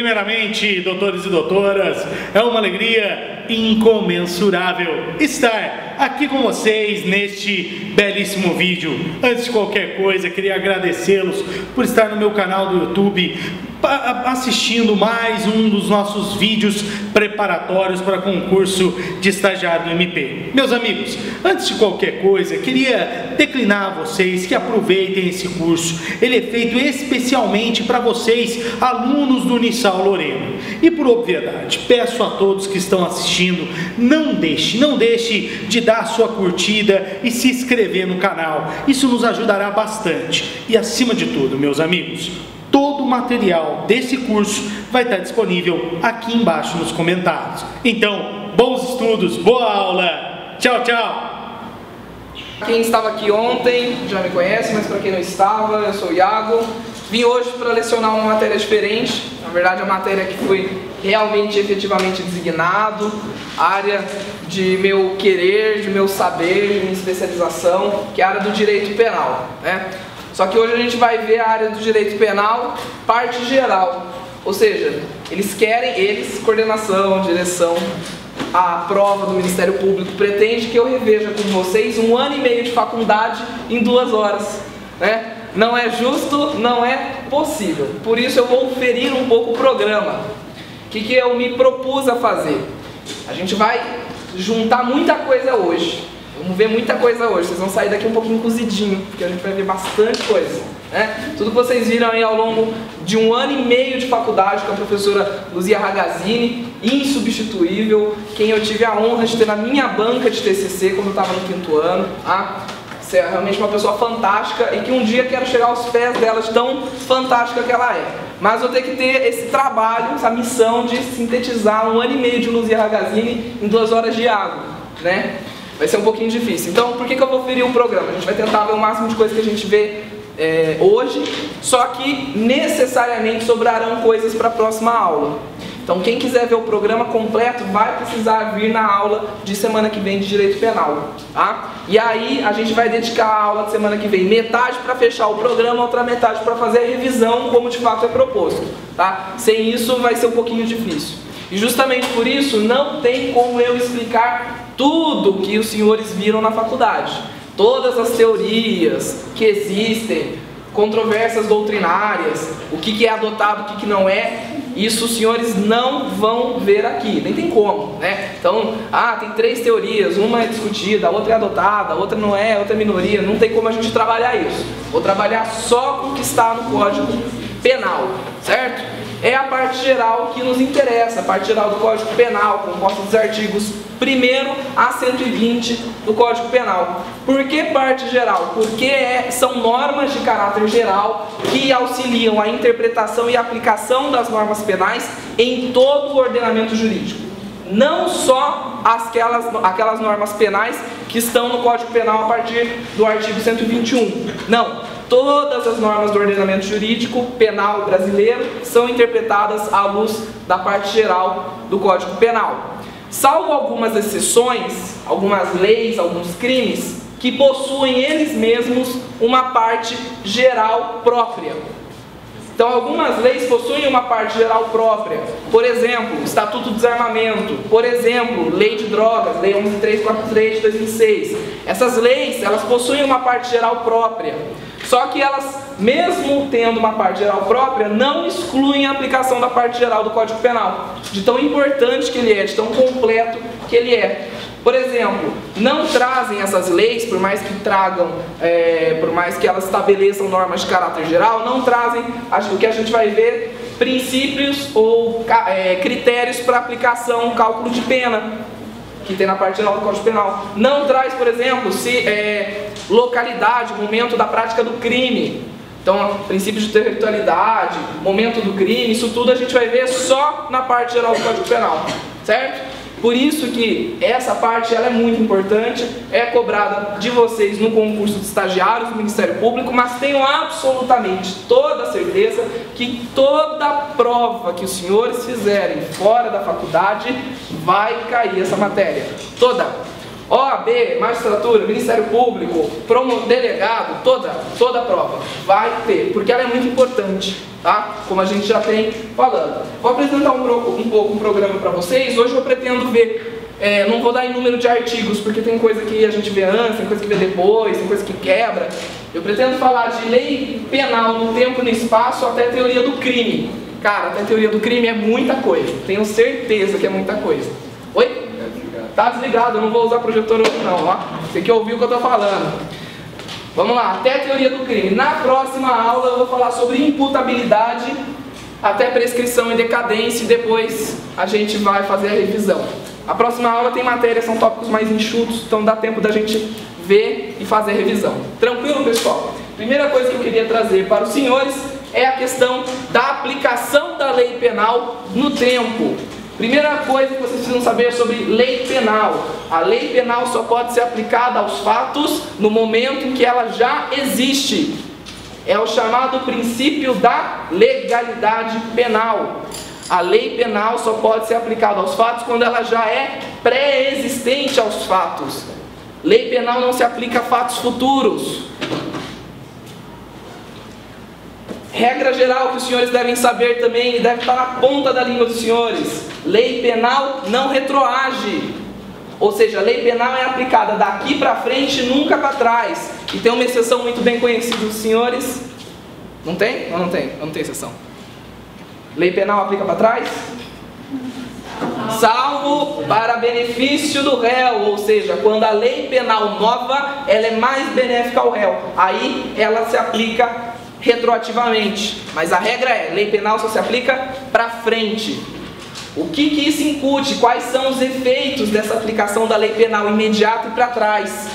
Primeiramente, doutores e doutoras, é uma alegria incomensurável estar aqui com vocês neste belíssimo vídeo. Antes de qualquer coisa, queria agradecê-los por estar no meu canal do YouTube, assistindo mais um dos nossos vídeos preparatórios para concurso de estagiário do MP. Meus amigos, antes de qualquer coisa, queria declinar a vocês que aproveitem esse curso. Ele é feito especialmente para vocês, alunos do Unisal Lorena. E por obviedade, peço a todos que estão assistindo, não deixe de dar a sua curtida e se inscrever no canal. Isso nos ajudará bastante. E acima de tudo, meus amigos, todo o material desse curso vai estar disponível aqui embaixo nos comentários. Então, bons estudos, boa aula, tchau, tchau! Quem estava aqui ontem já me conhece, mas para quem não estava, eu sou o Iago. Vim hoje para lecionar uma matéria diferente, na verdade a matéria que foi realmente, efetivamente designado, área de meu querer, de meu saber, de minha especialização, que é a área do direito penal, né? Só que hoje a gente vai ver a área do direito penal, parte geral, ou seja, coordenação, direção, a prova do Ministério Público pretende que eu reveja com vocês 1 ano e meio de faculdade em 2 horas, né? Não é justo, não é possível. Por isso eu vou ferir um pouco o programa. O que eu me propus a fazer? A gente vai juntar muita coisa hoje. Vamos ver muita coisa hoje. Vocês vão sair daqui um pouquinho cozidinho, porque a gente vai ver bastante coisa, né? Tudo que vocês viram aí ao longo de 1 ano e meio de faculdade com a professora Luzia Ragazzini, insubstituível, quem eu tive a honra de ter na minha banca de TCC quando eu estava no 5º ano, tá? Você é realmente uma pessoa fantástica e que um dia quero chegar aos pés dela de tão fantástica que ela é. Mas eu tenho que ter esse trabalho, essa missão de sintetizar 1 ano e meio de Luzia Ragazzini em 2 horas de água, né? Vai ser um pouquinho difícil. Então, por que eu vou ferir o programa? A gente vai tentar ver o máximo de coisa que a gente vê hoje, só que necessariamente sobrarão coisas para a próxima aula. Então, quem quiser ver o programa completo vai precisar vir na aula de semana que vem de Direito Penal, tá? E aí a gente vai dedicar a aula de semana que vem metade para fechar o programa, outra metade para fazer a revisão, como de fato é proposto, tá? Sem isso vai ser um pouquinho difícil. E justamente por isso não tem como eu explicar tudo que os senhores viram na faculdade. Todas as teorias que existem, controvérsias doutrinárias, o que é adotado, o que não é, isso os senhores não vão ver aqui, nem tem como, né? Então, tem 3 teorias, uma é discutida, a outra é adotada, a outra não é, a outra é minoria, não tem como a gente trabalhar isso. Vou trabalhar só com o que está no Código Penal, certo? É a parte geral que nos interessa, a parte geral do Código Penal, composta dos artigos 1º a 120 do Código Penal. Por que parte geral? Porque são normas de caráter geral que auxiliam a interpretação e aplicação das normas penais em todo o ordenamento jurídico. Não só aquelas normas penais que estão no Código Penal a partir do artigo 121. Não. Todas as normas do ordenamento jurídico penal brasileiro são interpretadas à luz da parte geral do Código Penal. Salvo algumas exceções, algumas leis, alguns crimes, que possuem eles mesmos uma parte geral própria. Então, algumas leis possuem uma parte geral própria. Por exemplo, Estatuto do Desarmamento. Por exemplo, Lei de Drogas, Lei 11.343 de 2006. Essas leis, elas possuem uma parte geral própria. Só que elas, mesmo tendo uma parte geral própria, não excluem a aplicação da parte geral do Código Penal. De tão importante que ele é, de tão completo que ele é. Por exemplo, não trazem essas leis, por mais que tragam, por mais que elas estabeleçam normas de caráter geral, não trazem o que a gente vai ver, princípios ou critérios para aplicação, cálculo de pena, que tem na parte geral do Código Penal. Não traz, por exemplo, localidade, momento da prática do crime. Então, princípios de territorialidade, momento do crime, isso tudo a gente vai ver só na parte geral do Código Penal, certo? Por isso que essa parte ela é muito importante, é cobrada de vocês no concurso de estagiários do Ministério Público, mas tenho absolutamente toda a certeza que toda prova que os senhores fizerem fora da faculdade vai cair essa matéria. Toda. OAB, magistratura, Ministério Público, delegado, toda. Toda prova vai ter, porque ela é muito importante, tá? Como a gente já tem falando. Vou apresentar um pouco um programa para vocês. Hoje eu pretendo ver, não vou dar em número de artigos, porque tem coisa que a gente vê antes, tem coisa que vê depois, tem coisa que quebra. Eu pretendo falar de lei penal no tempo e no espaço até a teoria do crime. Cara, até a teoria do crime é muita coisa, tenho certeza que é muita coisa. Oi? Tá desligado, eu não vou usar projetor hoje não, ó. Você que ouviu o que eu tô falando. Vamos lá, até a teoria do crime. Na próxima aula eu vou falar sobre imputabilidade, até prescrição e decadência, e depois a gente vai fazer a revisão. A próxima aula tem matéria, são tópicos mais enxutos, então dá tempo da gente ver e fazer a revisão. Tranquilo, pessoal? Primeira coisa que eu queria trazer para os senhores é a questão da aplicação da lei penal no tempo. Primeira coisa que vocês precisam saber sobre lei penal. A lei penal só pode ser aplicada aos fatos no momento em que ela já existe. É o chamado princípio da legalidade penal. A lei penal só pode ser aplicada aos fatos quando ela já é pré-existente aos fatos. Lei penal não se aplica a fatos futuros. Regra geral que os senhores devem saber também, e deve estar na ponta da língua dos senhores: lei penal não retroage. Ou seja, a lei penal é aplicada daqui para frente, nunca para trás. E tem uma exceção muito bem conhecida dos senhores. Não tem? Ou não tem? Não tem exceção. Lei penal aplica para trás? Salvo para benefício do réu, ou seja, quando a lei penal nova, ela é mais benéfica ao réu. Aí ela se aplica retroativamente, mas a regra é, lei penal só se aplica para frente. O que isso incute? Quais são os efeitos dessa aplicação da lei penal imediata e para trás?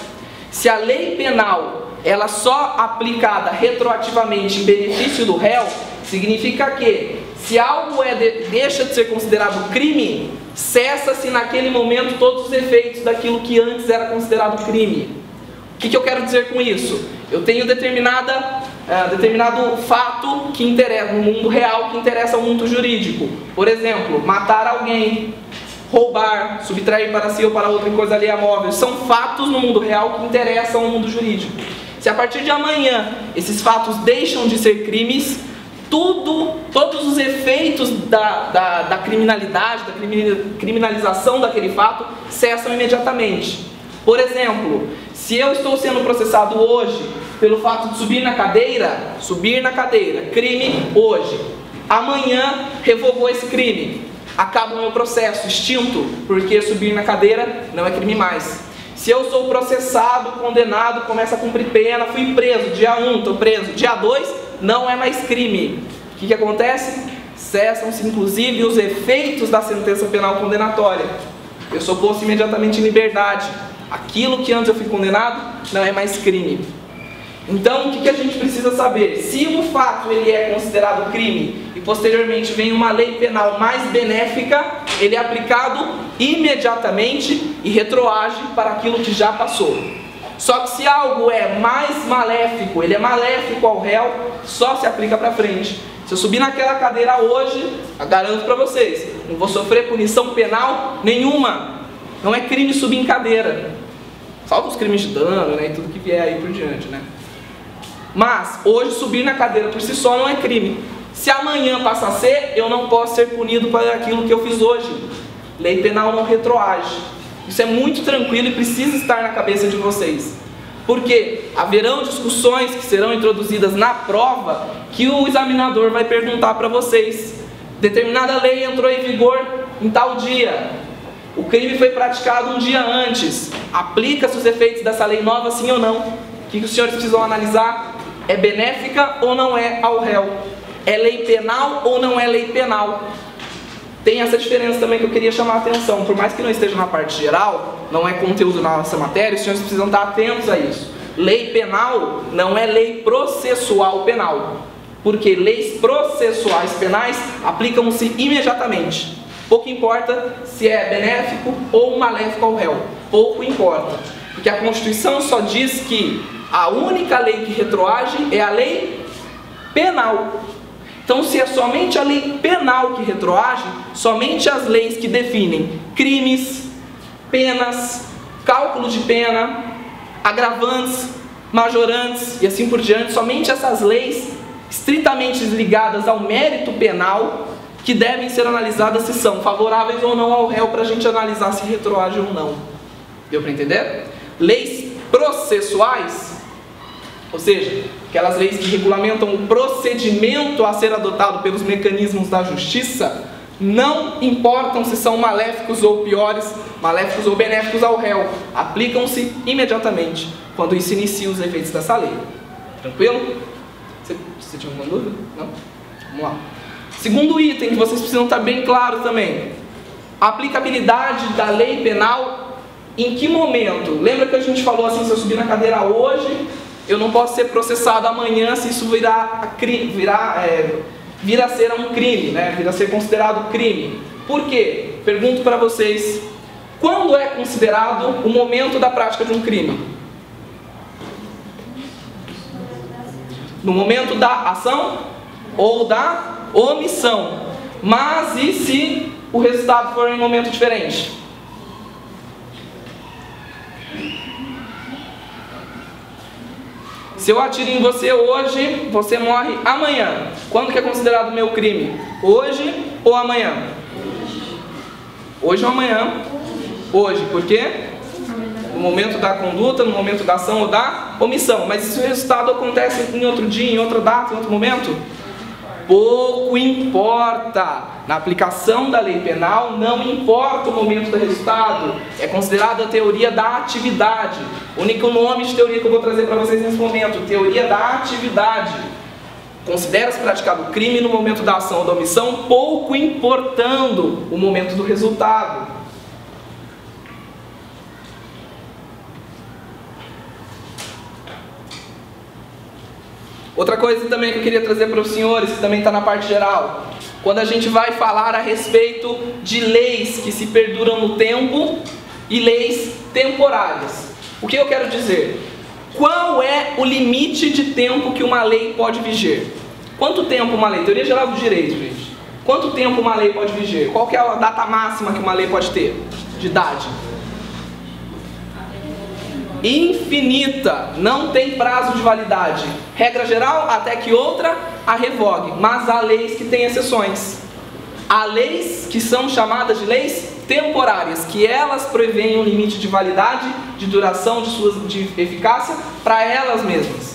Se a lei penal ela só aplicada retroativamente em benefício do réu, significa que se algo deixa de ser considerado crime, cessa-se naquele momento todos os efeitos daquilo que antes era considerado crime. O que eu quero dizer com isso? Eu tenho determinado fato que interessa no mundo real, que interessa ao mundo jurídico. Por exemplo, matar alguém, roubar, subtrair para si ou para outra em coisa alheia móvel. São fatos no mundo real que interessam ao mundo jurídico. Se a partir de amanhã esses fatos deixam de ser crimes, todos os efeitos da criminalidade, da criminalização daquele fato, cessam imediatamente. Por exemplo, se eu estou sendo processado hoje pelo fato de subir na cadeira, crime hoje, amanhã revogou esse crime, acaba o meu processo, extinto, porque subir na cadeira não é crime mais. Se eu sou processado, condenado, começo a cumprir pena, fui preso, dia 1 estou preso, dia 2 não é mais crime. O que acontece? Cessam-se inclusive os efeitos da sentença penal condenatória. Eu sou posto imediatamente em liberdade. Aquilo que antes eu fui condenado não é mais crime. Então, o que a gente precisa saber? Se um fato ele é considerado crime e posteriormente vem uma lei penal mais benéfica, ele é aplicado imediatamente e retroage para aquilo que já passou. Só que se algo é mais maléfico, ele é maléfico ao réu, só se aplica para frente. Se eu subir naquela cadeira hoje, eu garanto para vocês, não vou sofrer punição penal nenhuma. Não é crime subir em cadeira. Salvo os crimes de dano, né, e tudo que vier aí por diante, né? Mas, hoje, subir na cadeira por si só não é crime. Se amanhã passar a ser, eu não posso ser punido por aquilo que eu fiz hoje. Lei penal não retroage. Isso é muito tranquilo e precisa estar na cabeça de vocês. Porque haverão discussões que serão introduzidas na prova que o examinador vai perguntar para vocês. Determinada lei entrou em vigor em tal dia. O crime foi praticado um dia antes. Aplica-se os efeitos dessa lei nova, sim ou não? O que os senhores precisam analisar? É benéfica ou não é ao réu? É lei penal ou não é lei penal? Tem essa diferença também que eu queria chamar a atenção. Por mais que não esteja na parte geral, não é conteúdo na nossa matéria, os senhores precisam estar atentos a isso. Lei penal não é lei processual penal. Porque leis processuais penais aplicam-se imediatamente. Pouco importa se é benéfico ou maléfico ao réu. Pouco importa. Porque a Constituição só diz que a única lei que retroage é a lei penal. Então, se é somente a lei penal que retroage, somente as leis que definem crimes, penas, cálculo de pena, agravantes, majorantes e assim por diante, somente essas leis estritamente ligadas ao mérito penal que devem ser analisadas se são favoráveis ou não ao réu, para a gente analisar se retroage ou não. Deu para entender? Leis processuais, ou seja, aquelas leis que regulamentam o procedimento a ser adotado pelos mecanismos da justiça, não importam se são maléficos ou piores, maléficos ou benéficos ao réu, aplicam-se imediatamente quando se iniciam os efeitos dessa lei. Tranquilo? Você tinha alguma dúvida? Não? Vamos lá. Segundo item que vocês precisam estar bem claro também: a aplicabilidade da lei penal em que momento? Lembra que a gente falou assim, se eu subir na cadeira hoje, eu não posso ser processado amanhã se isso vir a ser um crime, né? Vir a ser considerado crime. Por quê? Pergunto para vocês, quando é considerado o momento da prática de um crime? No momento da ação ou da omissão. Mas e se o resultado for em um momento diferente? Se eu atiro em você hoje, você morre amanhã. Quando que é considerado meu crime? Hoje ou amanhã? Hoje ou amanhã? Hoje, por quê? No momento da conduta, no momento da ação ou da omissão. Mas e se o resultado acontece em outro dia, em outra data, em outro momento? Pouco importa. Na aplicação da lei penal, não importa o momento do resultado. É considerada a teoria da atividade. O único nome de teoria que eu vou trazer para vocês nesse momento: teoria da atividade. Considera-se praticado o crime no momento da ação ou da omissão, pouco importando o momento do resultado. Outra coisa também que eu queria trazer para os senhores, que também está na parte geral: quando a gente vai falar a respeito de leis que se perduram no tempo e leis temporárias, o que eu quero dizer? Qual é o limite de tempo que uma lei pode viger? Quanto tempo uma lei? Teoria geral do direito, gente. Quanto tempo uma lei pode viger? Qual que é a data máxima que uma lei pode ter de idade? Infinita, não tem prazo de validade. Regra geral, até que outra a revogue. Mas há leis que têm exceções. Há leis que são chamadas de leis temporárias, que elas prevêem um limite de validade, de duração, de eficácia para elas mesmas.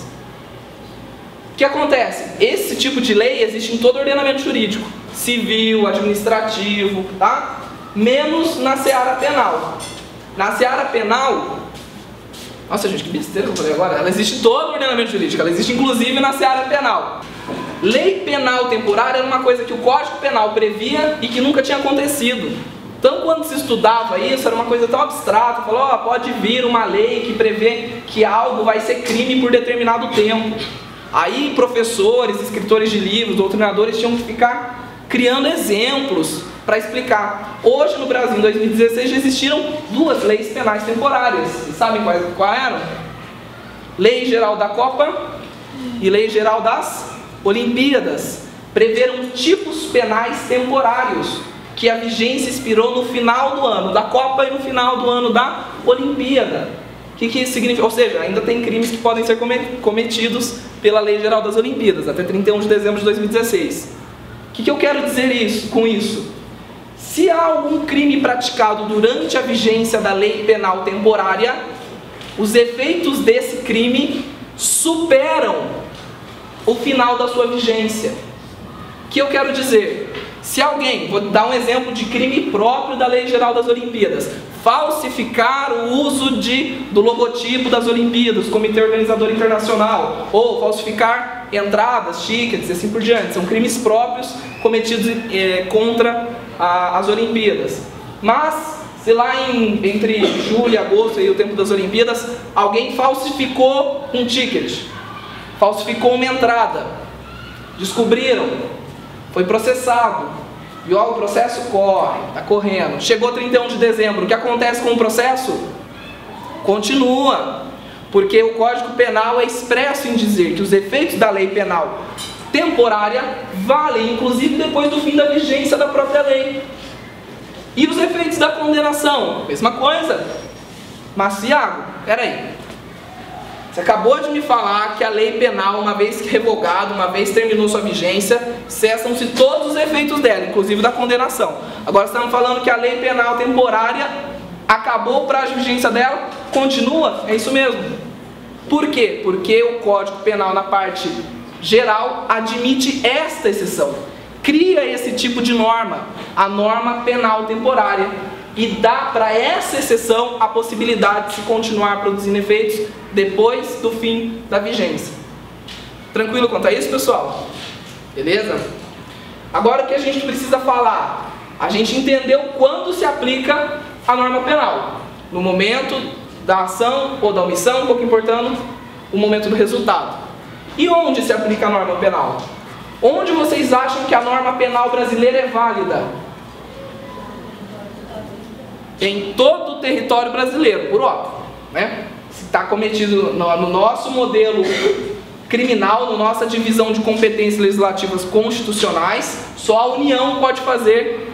O que acontece? Esse tipo de lei existe em todo o ordenamento jurídico, civil, administrativo, tá? Menos na seara penal. Na seara penal, nossa gente, que besteira que eu falei agora. Ela existe em todo o ordenamento jurídico, ela existe inclusive na seara penal. Lei penal temporária era uma coisa que o Código Penal previa e que nunca tinha acontecido. Então, quando se estudava isso, era uma coisa tão abstrata. Falou, ó, pode vir uma lei que prevê que algo vai ser crime por determinado tempo. Aí professores, escritores de livros, doutrinadores tinham que ficar criando exemplos para explicar. Hoje no Brasil, em 2016, já existiram duas leis penais temporárias. Vocês sabem qual eram? Lei Geral da Copa e Lei Geral das Olimpíadas. Preveram tipos penais temporários, que a vigência expirou no final do ano da Copa e no final do ano da Olimpíada. O que isso significa? Ou seja, ainda tem crimes que podem ser cometidos pela Lei Geral das Olimpíadas, até 31 de dezembro de 2016. O que eu quero dizer com isso? Se há algum crime praticado durante a vigência da lei penal temporária, os efeitos desse crime superam o final da sua vigência. O que eu quero dizer? Se alguém, vou dar um exemplo de crime próprio da Lei Geral das Olimpíadas, falsificar o uso do logotipo das Olimpíadas, do Comitê Organizador Internacional, ou falsificar entradas, tickets e assim por diante, são crimes próprios cometidos contra as Olimpíadas. Mas, se lá entre julho e agosto e o tempo das Olimpíadas, alguém falsificou um ticket, falsificou uma entrada, descobriram, foi processado, e ó, o processo corre, está correndo, chegou 31 de dezembro, o que acontece com o processo? Continua, porque o Código Penal é expresso em dizer que os efeitos da lei penal temporária valem, inclusive depois do fim da vigência da própria lei. E os efeitos da condenação? Mesma coisa. Mas, Iago, peraí. Você acabou de me falar que a lei penal, uma vez revogada, uma vez terminou sua vigência, cessam-se todos os efeitos dela, inclusive da condenação. Agora estamos falando que a lei penal temporária acabou o prazo de vigência dela, continua? É isso mesmo. Por quê? Porque o Código Penal, na parte geral, admite esta exceção. Cria esse tipo de norma, a norma penal temporária, e dá para essa exceção a possibilidade de se continuar produzindo efeitos depois do fim da vigência. Tranquilo quanto a isso, pessoal? Beleza? Agora o que a gente precisa falar? A gente entendeu quando se aplica a norma penal. No momento da ação ou da omissão, pouco importando o momento do resultado. E onde se aplica a norma penal? Onde vocês acham que a norma penal brasileira é válida? Em todo o território brasileiro, por óbvio, né? Se está cometido no nosso modelo criminal, na nossa divisão de competências legislativas constitucionais, só a União pode fazer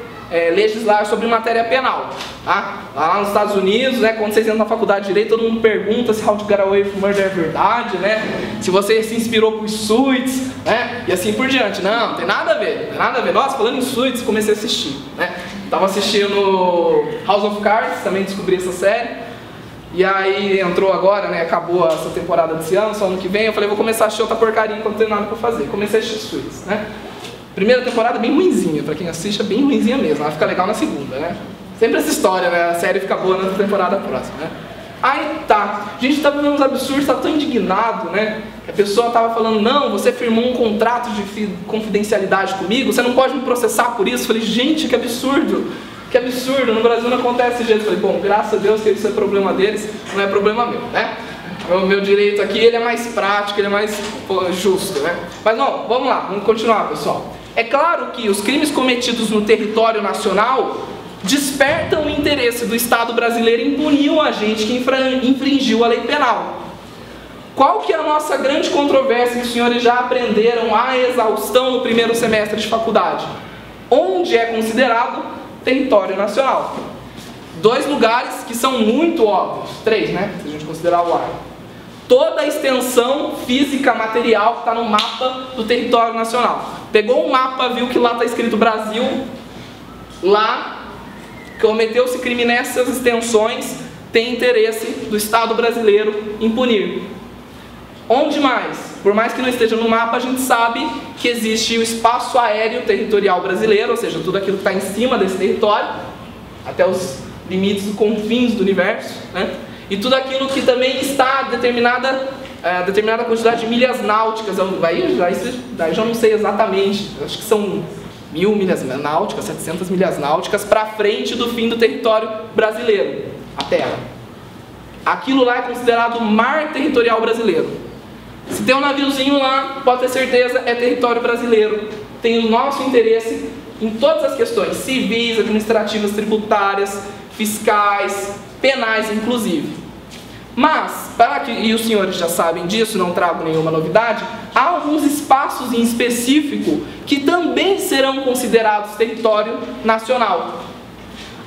legislar sobre matéria penal, tá? Lá nos Estados Unidos, né, quando vocês entram na faculdade de Direito, todo mundo pergunta se How to Get Away with Murder é verdade, né? Se você se inspirou por Suits, né? E assim por diante. Não tem nada a ver, não tem nada a ver. Nossa, falando em Suits, comecei a assistir, né? Tava assistindo House of Cards, também descobri essa série. E aí entrou agora, né? Acabou essa temporada desse ano, só ano que vem. Eu falei, vou começar a assistir outra porcaria enquanto não tem nada pra fazer. Comecei a assistir Suits, né? Primeira temporada bem ruinzinha, pra quem assiste é bem ruinzinha mesmo. Ela fica legal na segunda, né? Sempre essa história, né? A série fica boa na temporada próxima, né? Aí tá, a gente tá vendo uns absurdos, tá tão indignado, né? A pessoa tava falando, não, você firmou um contrato de confidencialidade comigo, você não pode me processar por isso. Eu falei, gente, que absurdo, no Brasil não acontece desse jeito. Eu falei, bom, graças a Deus que isso é problema deles, não é problema meu, né? O meu direito aqui, ele é mais prático, ele é mais justo, né? Mas não, vamos lá, vamos continuar, pessoal. É claro que os crimes cometidos no território nacional despertam o interesse do Estado brasileiro em punir o agente que infringiu a lei penal. Qual que é a nossa grande controvérsia que os senhores já aprenderam à exaustão no primeiro semestre de faculdade? Onde é considerado território nacional? Dois lugares que são muito óbvios, três, né? Se a gente considerar o ar. Toda a extensão física material que está no mapa do território nacional. Pegou um mapa, viu que lá está escrito Brasil, lá cometeu-se crime nessas extensões, tem interesse do Estado brasileiro em punir. Onde mais? Por mais que não esteja no mapa, a gente sabe que existe o espaço aéreo territorial brasileiro, ou seja, tudo aquilo que está em cima desse território, até os limites, os confins do universo, né? E tudo aquilo que também está determinada quantidade de milhas náuticas, daí já não sei exatamente, acho que são 1000 milhas náuticas, 700 milhas náuticas para frente do fim do território brasileiro, a terra. Aquilo lá é considerado mar territorial brasileiro. Se tem um naviozinho lá, pode ter certeza, é território brasileiro. Tem o nosso interesse em todas as questões civis, administrativas, tributárias, fiscais, penais inclusive. Mas, e os senhores já sabem disso, não trago nenhuma novidade, há alguns espaços em específico que também serão considerados território nacional.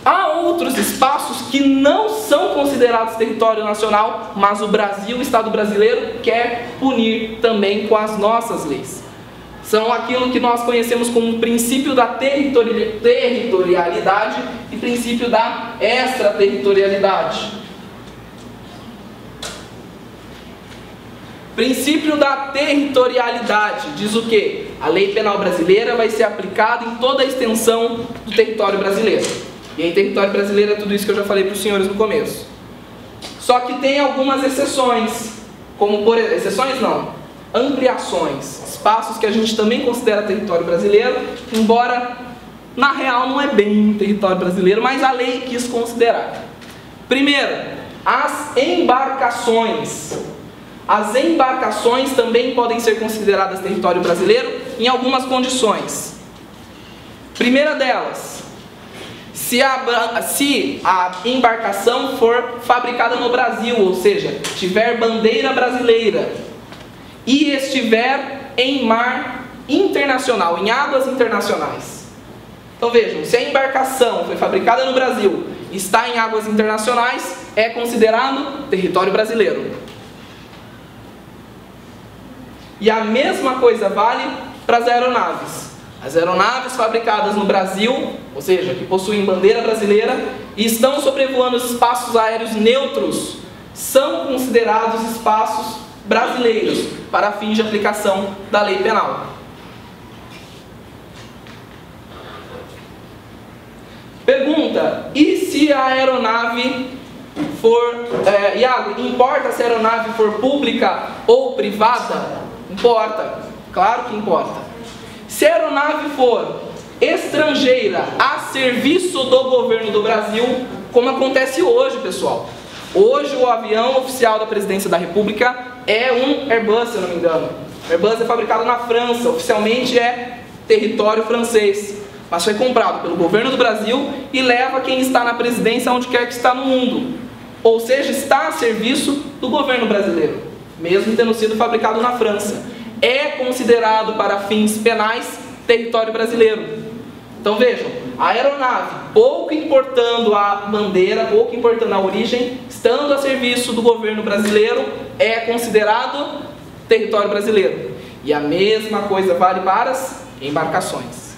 Há outros espaços que não são considerados território nacional, mas o Brasil, o Estado brasileiro, quer punir também com as nossas leis. São aquilo que nós conhecemos como princípio da territorialidade e princípio da extraterritorialidade. Princípio da territorialidade diz o quê? A lei penal brasileira vai ser aplicada em toda a extensão do território brasileiro. E em território brasileiro é tudo isso que eu já falei para os senhores no começo. Só que tem algumas exceções, exceções não, ampliações, espaços que a gente também considera território brasileiro, embora na real não é bem território brasileiro, mas a lei quis considerar. Primeiro, as embarcações. As embarcações também podem ser consideradas território brasileiro em algumas condições. Primeira delas, se a embarcação for fabricada no Brasil, ou seja, tiver bandeira brasileira e estiver em mar internacional, em águas internacionais. Então vejam, se a embarcação foi fabricada no Brasil e está em águas internacionais, é considerado território brasileiro. E a mesma coisa vale para as aeronaves. As aeronaves fabricadas no Brasil, ou seja, que possuem bandeira brasileira e estão sobrevoando os espaços aéreos neutros, são considerados espaços brasileiros para fins de aplicação da lei penal. Pergunta: e se a aeronave for... Iago, importa se a aeronave for pública ou privada? Importa, claro que importa. Se a aeronave for estrangeira a serviço do governo do Brasil, como acontece hoje, pessoal. Hoje o avião oficial da Presidência da República é um Airbus, se eu não me engano. O Airbus é fabricado na França, oficialmente é território francês, mas foi comprado pelo governo do Brasil e leva quem está na presidência onde quer que está no mundo. Ou seja, está a serviço do governo brasileiro, mesmo tendo sido fabricado na França. É considerado para fins penais território brasileiro. Então vejam, a aeronave, pouco importando a bandeira, pouco importando a origem, estando a serviço do governo brasileiro, é considerado território brasileiro. E a mesma coisa vale para as embarcações.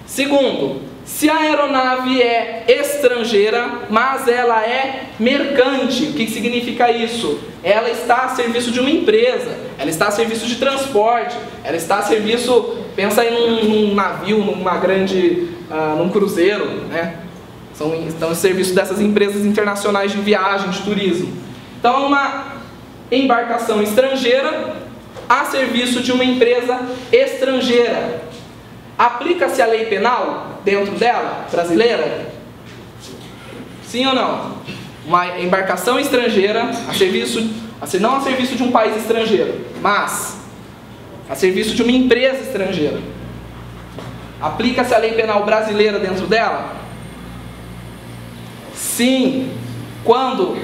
Segundo, se a aeronave é estrangeira, mas ela é mercante, o que significa isso? Ela está a serviço de uma empresa, ela está a serviço de transporte, ela está a serviço, pensa aí num navio, num cruzeiro, né? Estão a serviço dessas empresas internacionais de viagem, de turismo. Então é uma embarcação estrangeira a serviço de uma empresa estrangeira. Aplica-se a lei penal dentro dela, brasileira? Sim ou não? Uma embarcação estrangeira, não a serviço de um país estrangeiro, mas a serviço de uma empresa estrangeira. Aplica-se a lei penal brasileira dentro dela? Sim. Quando?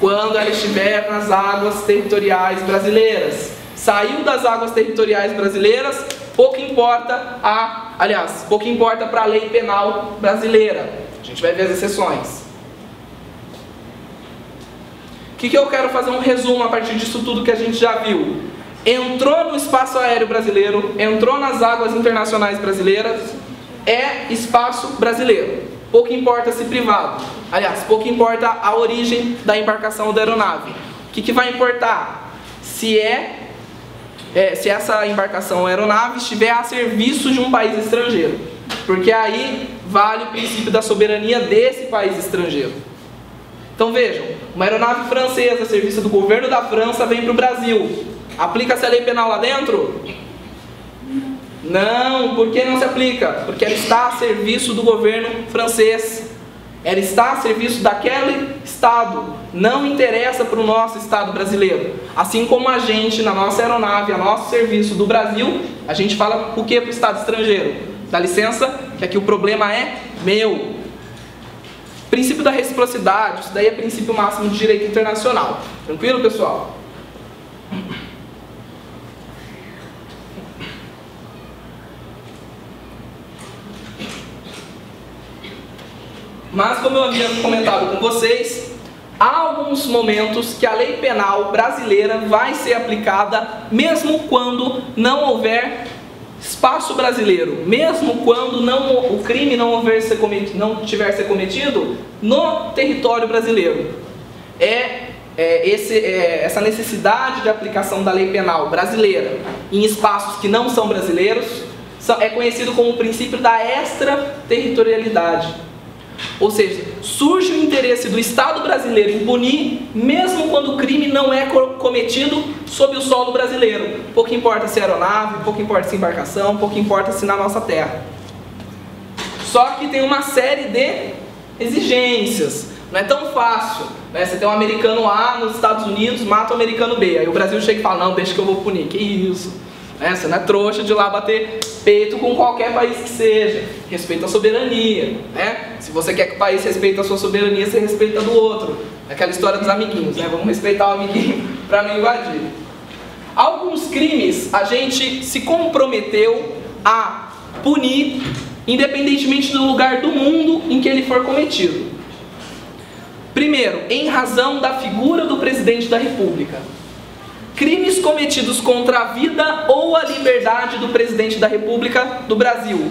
Quando ela estiver nas águas territoriais brasileiras. Saiu das águas territoriais brasileiras, pouco importa para a lei penal brasileira. A gente vai ver as exceções. O que eu quero fazer um resumo a partir disso tudo que a gente já viu. Entrou no espaço aéreo brasileiro, entrou nas águas internacionais brasileiras, é espaço brasileiro. Pouco importa se privado. Pouco importa a origem da embarcação ou da aeronave. O que vai importar? Se essa embarcação ou aeronave estiver a serviço de um país estrangeiro. Porque aí vale o princípio da soberania desse país estrangeiro. Então vejam, uma aeronave francesa a serviço do governo da França vem para o Brasil. Aplica-se a lei penal lá dentro? Não, por que não se aplica? Porque ela está a serviço do governo francês. Ela está a serviço daquele Estado. Não interessa para o nosso Estado brasileiro. Assim como a gente, na nossa aeronave, a nosso serviço do Brasil, a gente fala o que para o Estado estrangeiro? Dá licença, que aqui o problema é meu. Princípio da reciprocidade, isso daí é princípio máximo de direito internacional. Tranquilo, pessoal? Mas, como eu havia comentado com vocês, há alguns momentos que a lei penal brasileira vai ser aplicada mesmo quando não houver espaço brasileiro, mesmo quando o crime não tiver sido cometido no território brasileiro. Essa necessidade de aplicação da lei penal brasileira em espaços que não são brasileiros é conhecido como o princípio da extraterritorialidade. Ou seja, surge o interesse do Estado brasileiro em punir, mesmo quando o crime não é cometido sob o solo brasileiro. Pouco importa se é aeronave, pouco importa se é embarcação, pouco importa se na nossa terra. Só que tem uma série de exigências. Não é tão fácil, né? Você tem um americano A nos Estados Unidos, mata o americano B. Aí o Brasil chega e fala, não, deixa que eu vou punir. Que isso? Você não é trouxa de ir lá bater peito com qualquer país que seja. Respeita a soberania, né? Se você quer que o país respeite a sua soberania, você respeita a do outro. É aquela história dos amiguinhos, né? Vamos respeitar o amiguinho para não invadir. Alguns crimes a gente se comprometeu a punir, independentemente do lugar do mundo em que ele for cometido. Primeiro, em razão da figura do presidente da República. Crimes cometidos contra a vida ou a liberdade do presidente da República do Brasil.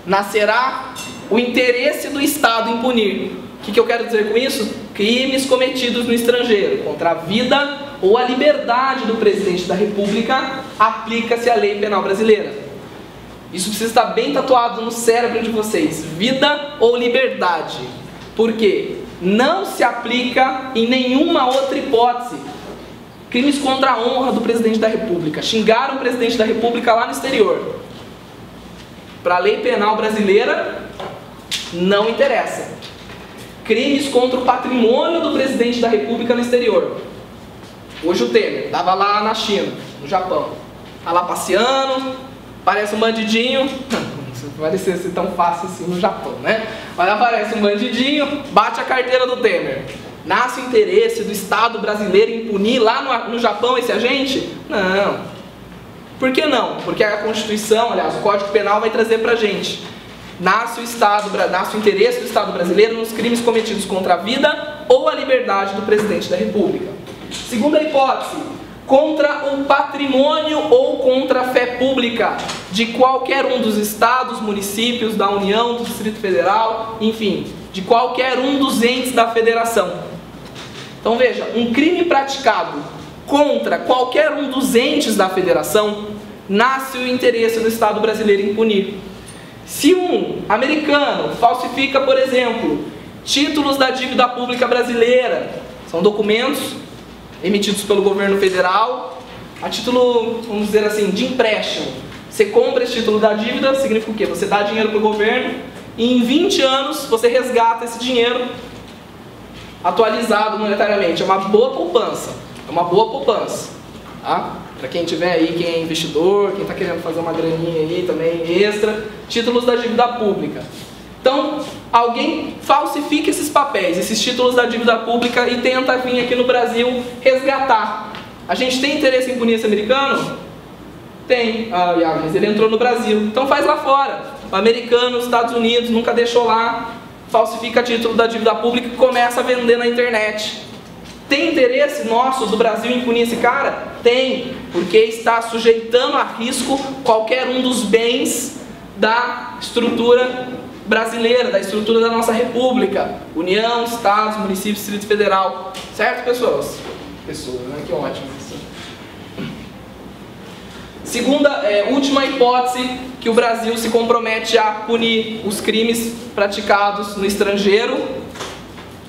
Nascerá o interesse do Estado em punir. O que eu quero dizer com isso? Crimes cometidos no estrangeiro contra a vida ou a liberdade do presidente da República, aplica-se a lei penal brasileira. Isso precisa estar bem tatuado no cérebro de vocês. Vida ou liberdade. Por quê? Não se aplica em nenhuma outra hipótese. Crimes contra a honra do presidente da República. Xingaram o presidente da República lá no exterior. Para a lei penal brasileira, não interessa. Crimes contra o patrimônio do presidente da República no exterior. Hoje o Temer estava lá na China, no Japão. Está lá passeando, parece um bandidinho. Não vai ser tão fácil assim no Japão, né? Mas aparece um bandidinho, bate a carteira do Temer. Nasce o interesse do Estado brasileiro em punir lá no Japão esse agente? Não. Por que não? Porque a Constituição, aliás, o Código Penal vai trazer pra gente. Nasce o interesse do Estado brasileiro nos crimes cometidos contra a vida ou a liberdade do presidente da República. Segunda hipótese, contra o patrimônio ou contra a fé pública de qualquer um dos estados, municípios, da União, do Distrito Federal, enfim, de qualquer um dos entes da federação. Então veja, um crime praticado contra qualquer um dos entes da federação, nasce o interesse do Estado brasileiro em punir. Se um americano falsifica, por exemplo, títulos da dívida pública brasileira, são documentos emitidos pelo governo federal, a título, vamos dizer assim, de empréstimo. Você compra esse título da dívida, significa o quê? Você dá dinheiro para o governo e em 20 anos você resgata esse dinheiro atualizado monetariamente. É uma boa poupança. É uma boa poupança. Tá? Para quem tiver aí, quem é investidor, quem está querendo fazer uma graninha aí também extra, títulos da dívida pública. Então, alguém falsifica esses papéis, esses títulos da dívida pública e tenta vir aqui no Brasil resgatar. A gente tem interesse em punir esse americano? Tem. Ah, mas ele entrou no Brasil. Então faz lá fora. O americano, os Estados Unidos, nunca deixou lá, falsifica título da dívida pública e começa a vender na internet. Tem interesse nosso do Brasil em punir esse cara? Tem, porque está sujeitando a risco qualquer um dos bens da estrutura brasileira, da estrutura da nossa república. União, estados, municípios, Distrito Federal. Certo, pessoas? Pessoas, né? Que ótimo isso. Segunda, última hipótese, que o Brasil se compromete a punir os crimes praticados no estrangeiro.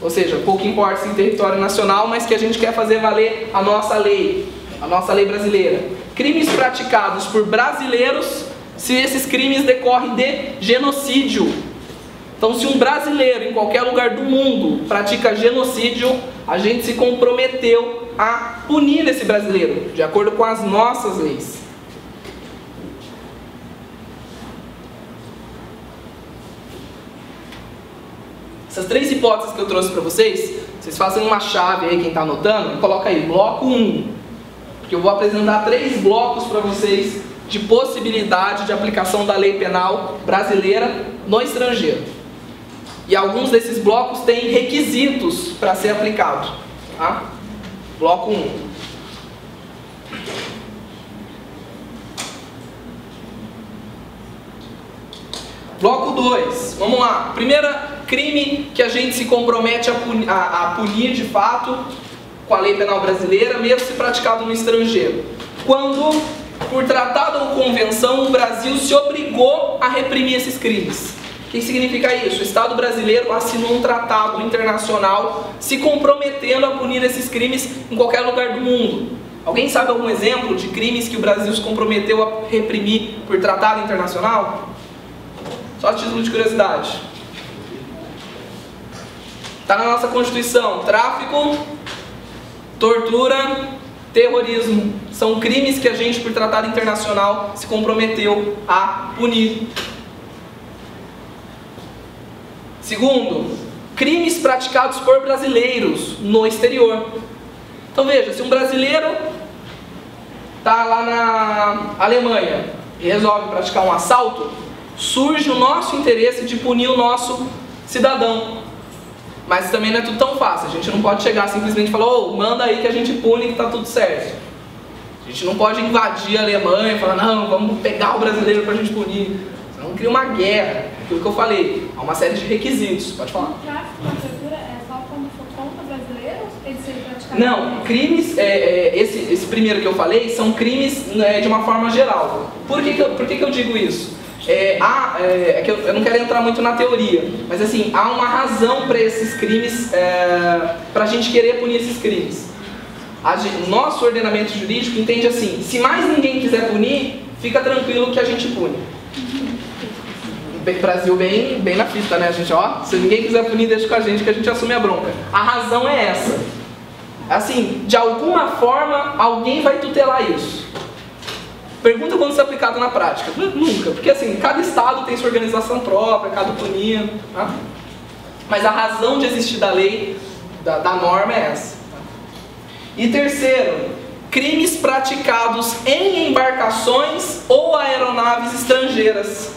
Ou seja, pouco importa se em território nacional, mas que a gente quer fazer valer a nossa lei brasileira. Crimes praticados por brasileiros, se esses crimes decorrem de genocídio. Então, se um brasileiro em qualquer lugar do mundo pratica genocídio, a gente se comprometeu a punir esse brasileiro, de acordo com as nossas leis. Essas três hipóteses que eu trouxe para vocês fazem uma chave aí, quem está anotando, e coloca aí, bloco 1. Porque eu vou apresentar 3 blocos para vocês de possibilidade de aplicação da lei penal brasileira no estrangeiro. E alguns desses blocos têm requisitos para ser aplicado. Tá? Bloco 1. Bloco 2. Vamos lá. Primeira crime que a gente se compromete a punir de fato com a lei penal brasileira, mesmo se praticado no estrangeiro. Quando, por tratado ou convenção, o Brasil se obrigou a reprimir esses crimes. O que significa isso? O Estado brasileiro assinou um tratado internacional se comprometendo a punir esses crimes em qualquer lugar do mundo. Alguém sabe algum exemplo de crimes que o Brasil se comprometeu a reprimir por tratado internacional? Só a título de curiosidade. Está na nossa Constituição: tráfico, tortura, terrorismo. São crimes que a gente, por tratado internacional, se comprometeu a punir. Segundo, crimes praticados por brasileiros no exterior. Então veja, se um brasileiro está lá na Alemanha e resolve praticar um assalto, surge o nosso interesse de punir o nosso cidadão. Mas também não é tudo tão fácil. A gente não pode chegar simplesmente e falar, ô, manda aí que a gente pune que tá tudo certo. A gente não pode invadir a Alemanha e falar, não, vamos pegar o brasileiro pra gente punir. Senão cria uma guerra. Aquilo que eu falei, há uma série de requisitos. Pode falar. O tráfico com a tortura é só quando for contra brasileiros? Eles serem praticados? Não, crimes, esse primeiro que eu falei, são crimes de uma forma geral. Por que eu digo isso? É que eu não quero entrar muito na teoria, mas assim, há uma razão para esses crimes, para a gente querer punir esses crimes. O nosso ordenamento jurídico entende assim, se mais ninguém quiser punir, fica tranquilo que a gente pune. Brasil bem na fita, né, gente? Ó, se ninguém quiser punir, deixa com a gente que a gente assume a bronca. A razão é essa. Assim, de alguma forma, alguém vai tutelar isso. Pergunta quando isso é aplicado na prática. Nunca, porque assim, cada estado tem sua organização própria, cada punir, tá? Mas a razão de existir da lei, da norma é essa. Tá? E terceiro, crimes praticados em embarcações ou aeronaves estrangeiras.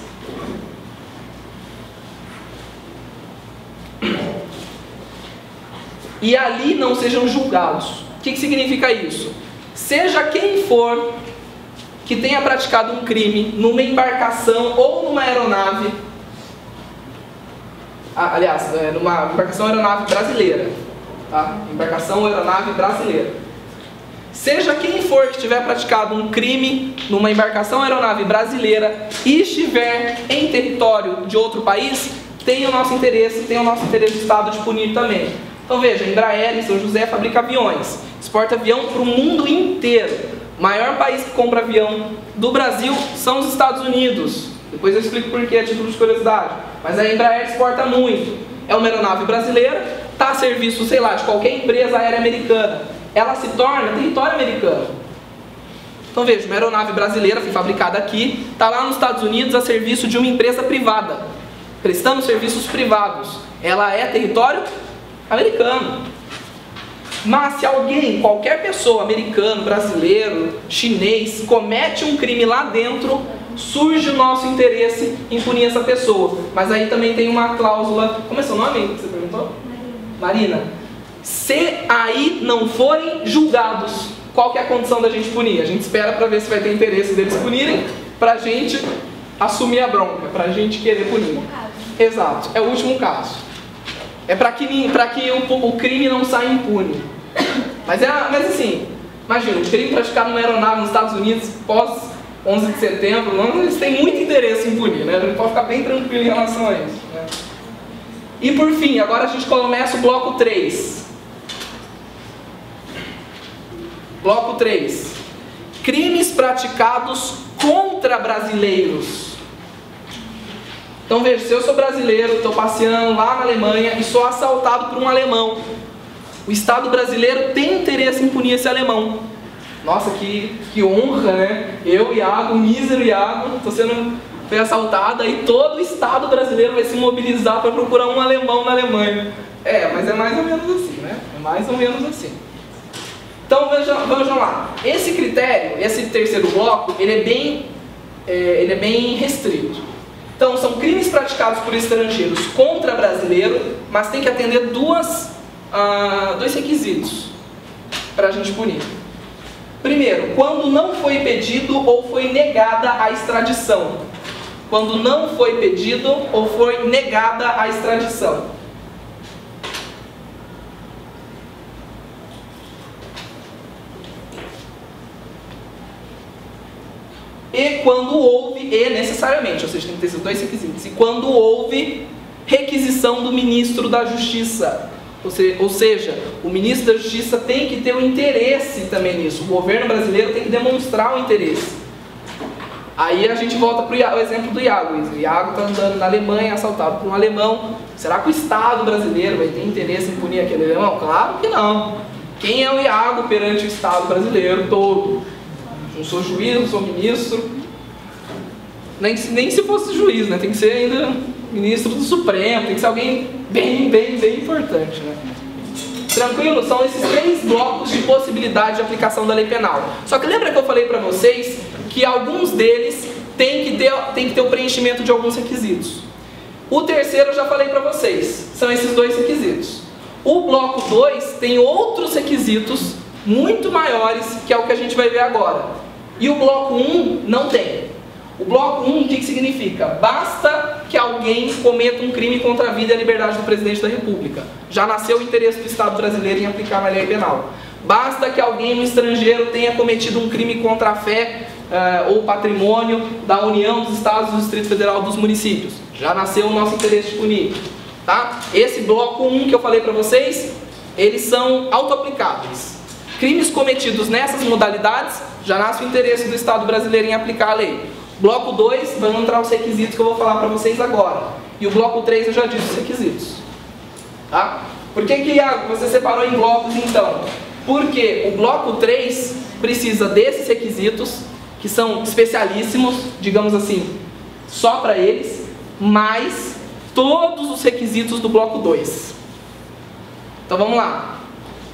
E ali não sejam julgados. O que significa isso? Seja quem for que tenha praticado um crime numa embarcação ou numa aeronave, aliás, numa embarcação ou aeronave brasileira, tá? Embarcação ou aeronave brasileira. Seja quem for que tiver praticado um crime numa embarcação ou aeronave brasileira e estiver em território de outro país, tem o nosso interesse do Estado de punir também. Então veja, a Embraer em São José fabrica aviões, exporta avião para o mundo inteiro. O maior país que compra avião do Brasil são os Estados Unidos. Depois eu explico por que, a título de curiosidade. Mas a Embraer exporta muito. É uma aeronave brasileira, está a serviço, sei lá, de qualquer empresa aérea americana. Ela se torna território americano. Então veja, uma aeronave brasileira foi fabricada aqui, está lá nos Estados Unidos a serviço de uma empresa privada, prestando serviços privados. Ela é território americano. Mas se alguém, qualquer pessoa, americano, brasileiro, chinês, comete um crime lá dentro, surge o nosso interesse em punir essa pessoa. Mas aí também tem uma cláusula... Como é seu nome que você perguntou? Marina. Se aí não forem julgados, qual que é a condição da gente punir? A gente espera para ver se vai ter interesse deles punirem, pra gente assumir a bronca, pra gente querer punir. Exato, é o último caso. É para que o crime não saia impune. Mas assim, imagina, o crime praticado numa aeronave nos Estados Unidos pós 11 de setembro, eles têm muito interesse em punir, né? A gente pode ficar bem tranquilo em relação a isso, né? E por fim, agora a gente começa o bloco 3. Bloco 3. Crimes praticados contra brasileiros. Então veja, se eu sou brasileiro, estou passeando lá na Alemanha e sou assaltado por um alemão, o Estado brasileiro tem interesse em punir esse alemão. Nossa, que honra, né? Eu, Iago, mísero Iago, fui assaltado, aí todo o Estado brasileiro vai se mobilizar para procurar um alemão na Alemanha. Mas é mais ou menos assim, né? É mais ou menos assim. Então vejam lá, esse critério, esse terceiro bloco, ele é bem restrito. Então, são crimes praticados por estrangeiros contra brasileiro, mas tem que atender dois requisitos para a gente punir. Primeiro, quando não foi pedido ou foi negada a extradição. Quando não foi pedido ou foi negada a extradição. E quando houve, necessariamente, ou seja, tem que ter esses dois requisitos. E quando houve requisição do ministro da Justiça. Ou seja, o ministro da Justiça tem que ter um interesse também nisso. O governo brasileiro tem que demonstrar o interesse. Aí a gente volta para o exemplo do Iago. O Iago está andando na Alemanha, assaltado por um alemão. Será que o Estado brasileiro vai ter interesse em punir aquele alemão? Claro que não. Quem é o Iago perante o Estado brasileiro todo? Não sou juiz, não sou ministro. Nem se fosse juiz, né? Tem que ser ainda ministro do Supremo, tem que ser alguém bem importante, né? Tranquilo? São esses 3 blocos de possibilidade de aplicação da lei penal. Só que lembra que eu falei para vocês que alguns deles tem que ter o preenchimento de alguns requisitos. O terceiro eu já falei para vocês, são esses dois requisitos. O bloco 2 tem outros requisitos muito maiores, que é o que a gente vai ver agora. E o bloco 1 não tem. O bloco 1, o que significa? Basta que alguém cometa um crime contra a vida e a liberdade do presidente da República. Já nasceu o interesse do Estado brasileiro em aplicar uma lei penal. Basta que alguém no estrangeiro tenha cometido um crime contra a fé ou patrimônio da União, dos Estados, do Distrito Federal, dos municípios. Já nasceu o nosso interesse de punir. Tá? Esse bloco 1 que eu falei para vocês, eles são auto-aplicáveis. Crimes cometidos nessas modalidades, já nasce o interesse do Estado brasileiro em aplicar a lei. Bloco 2, vão entrar os requisitos que eu vou falar para vocês agora. E o bloco 3 eu já disse os requisitos. Tá? Por que você separou em blocos então? Porque o bloco 3 precisa desses requisitos, que são especialíssimos, digamos assim, só para eles, mais todos os requisitos do bloco 2. Então vamos lá.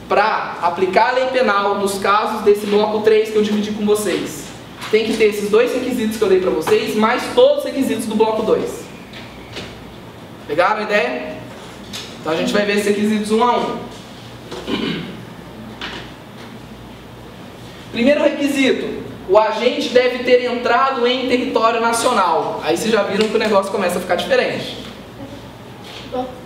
Para aplicar a lei penal nos casos desse bloco 3 que eu dividi com vocês, tem que ter esses dois requisitos que eu dei para vocês, mais todos os requisitos do bloco 2. Pegaram a ideia? Então a gente vai ver esses requisitos um a um. Primeiro requisito: o agente deve ter entrado em território nacional. Aí vocês já viram que o negócio começa a ficar diferente.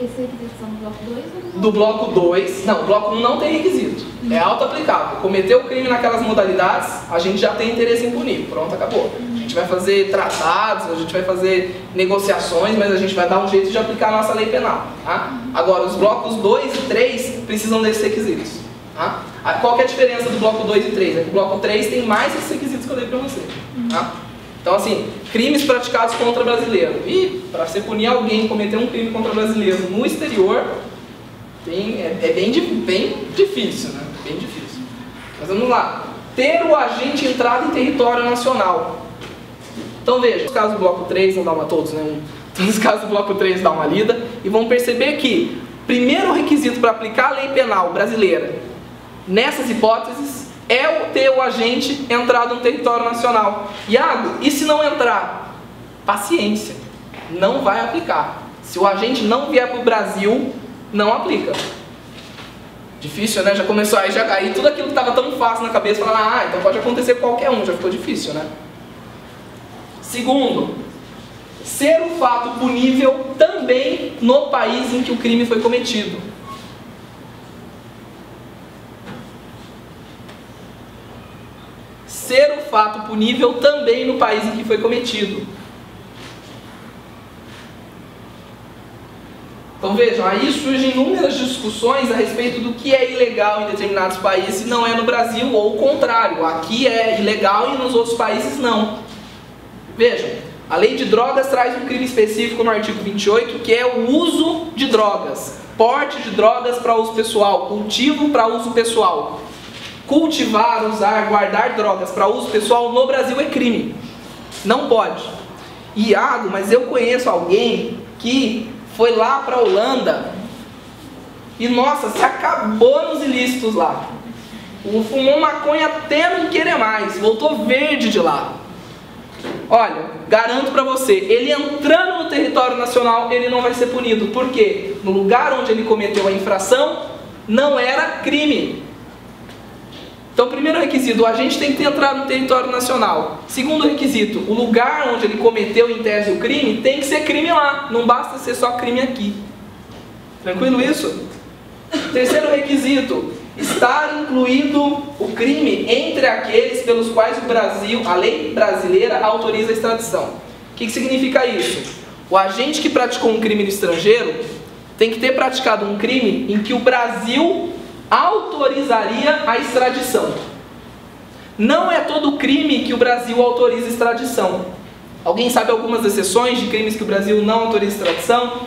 Esses requisitos são do bloco 2 ou do bloco 2? Não, o bloco 1 não tem requisito. É auto-aplicável. Cometeu o crime naquelas modalidades, a gente já tem interesse em punir. Pronto, acabou. A gente vai fazer tratados, a gente vai fazer negociações, mas a gente vai dar um jeito de aplicar a nossa lei penal. Tá? Agora, os blocos 2 e 3 precisam desses requisitos. Tá? Qual que é a diferença do bloco 2 e 3? É que o bloco 3 tem mais esses requisitos que eu dei pra você. Tá? Então, assim, crimes praticados contra brasileiro. E, para você punir alguém cometer um crime contra brasileiro no exterior, é bem difícil, né? Bem difícil. Mas vamos lá. Ter o agente entrado em território nacional. Então, veja, nos casos do bloco 3, não dá uma todos, né? Nos casos do bloco 3, dá uma lida. E vamos perceber que, primeiro requisito para aplicar a lei penal brasileira, nessas hipóteses, é ter o agente entrado no território nacional. Iago, e se não entrar? Paciência, não vai aplicar. Se o agente não vier para o Brasil, não aplica. Difícil, né? Já começou aí tudo aquilo que estava tão fácil na cabeça, falar, então pode acontecer com qualquer um, já ficou difícil, né? Segundo, ser o fato punível também no país em que o crime foi cometido. Ser o fato punível também no país em que foi cometido. Então vejam, aí surgem inúmeras discussões a respeito do que é ilegal em determinados países e não é no Brasil, ou o contrário, aqui é ilegal e nos outros países não. Vejam, a lei de drogas traz um crime específico no artigo 28, que é o uso de drogas, porte de drogas para uso pessoal, cultivo para uso pessoal. Cultivar, usar, guardar drogas para uso pessoal no Brasil é crime. Não pode. Iago, mas eu conheço alguém que foi lá para a Holanda e, nossa, se acabou nos ilícitos lá. Fumou maconha até não querer mais, voltou verde de lá. Olha, garanto para você, ele entrando no território nacional, ele não vai ser punido. Por quê? No lugar onde ele cometeu a infração, não era crime. Então, primeiro requisito, o agente tem que ter entrado no território nacional. Segundo requisito, o lugar onde ele cometeu em tese o crime tem que ser crime lá, não basta ser só crime aqui. Tranquilo isso? Terceiro requisito, estar incluído o crime entre aqueles pelos quais o Brasil, a lei brasileira autoriza a extradição. O que significa isso? O agente que praticou um crime no estrangeiro tem que ter praticado um crime em que o Brasil autorizaria a extradição. Não é todo crime que o Brasil autoriza a extradição. Alguém sabe algumas exceções de crimes que o Brasil não autoriza a extradição?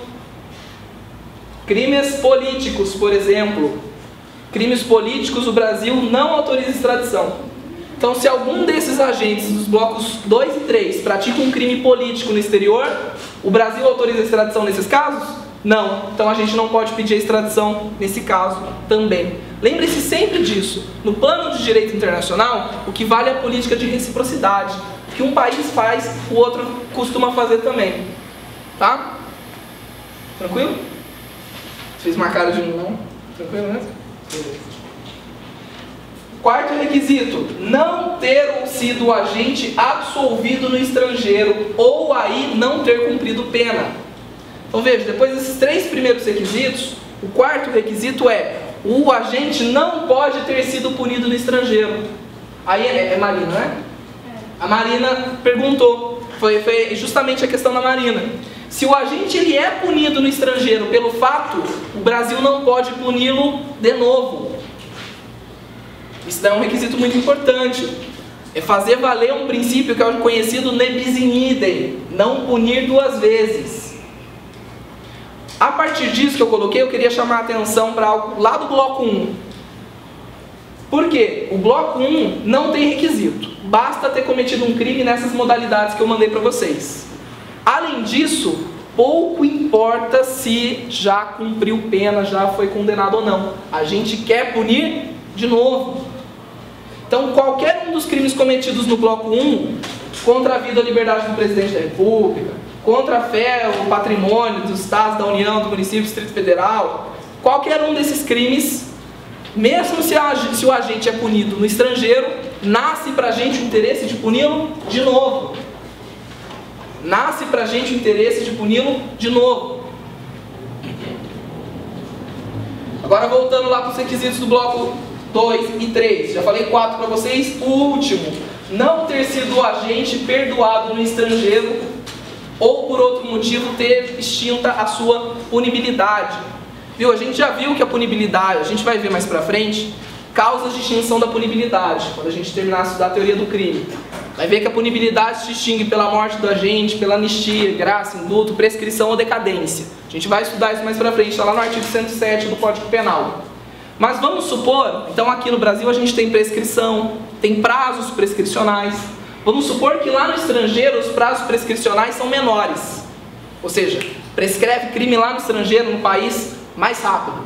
Crimes políticos, por exemplo. Crimes políticos, o Brasil não autoriza a extradição. Então, se algum desses agentes dos blocos 2 e 3 pratica um crime político no exterior, o Brasil autoriza a extradição nesses casos? Não. Então a gente não pode pedir a extradição nesse caso também. Lembre-se sempre disso. No plano de direito internacional, o que vale é a política de reciprocidade. O que um país faz, o outro costuma fazer também. Tá? Tranquilo? Vocês marcaram de um não? Tranquilo mesmo? Beleza. Quarto requisito, não ter sido agente absolvido no estrangeiro ou aí não ter cumprido pena. Então veja, depois desses 3 primeiros requisitos, o quarto requisito é: o agente não pode ter sido punido no estrangeiro. Aí é Marina, né? A Marina perguntou, foi justamente a questão da Marina. Se o agente ele é punido no estrangeiro pelo fato, o Brasil não pode puni-lo de novo. Isso é um requisito muito importante. É fazer valer um princípio que é o conhecido ne bis in idem, não punir 2 vezes. A partir disso que eu coloquei, eu queria chamar a atenção para algo lá do bloco 1. Por quê? O bloco 1 não tem requisito. Basta ter cometido um crime nessas modalidades que eu mandei para vocês. Além disso, pouco importa se já cumpriu pena, já foi condenado ou não. A gente quer punir de novo. Então, qualquer um dos crimes cometidos no bloco 1, contra a vida ou liberdade do presidente da República, contra a fé ou patrimônio dos estados, da União, do município, do Distrito Federal, qualquer um desses crimes, mesmo se o agente é punido no estrangeiro, nasce pra gente o interesse de puni-lo de novo. Nasce pra gente o interesse de puni-lo de novo. Agora voltando lá para os requisitos do bloco 2 e 3. Já falei 4 para vocês. O último, não ter sido o agente perdoado no estrangeiro ou por outro motivo ter extinta a sua punibilidade. Viu? A gente já viu que a punibilidade, a gente vai ver mais pra frente, causas de extinção da punibilidade, quando a gente terminar a estudar a teoria do crime. Vai ver que a punibilidade se extingue pela morte do agente, pela anistia, graça, indulto, prescrição ou decadência. A gente vai estudar isso mais pra frente, está lá no artigo 107 do Código Penal. Mas vamos supor, então aqui no Brasil a gente tem prescrição, tem prazos prescricionais. Vamos supor que lá no estrangeiro os prazos prescricionais são menores. Ou seja, prescreve crime lá no estrangeiro, no país, mais rápido.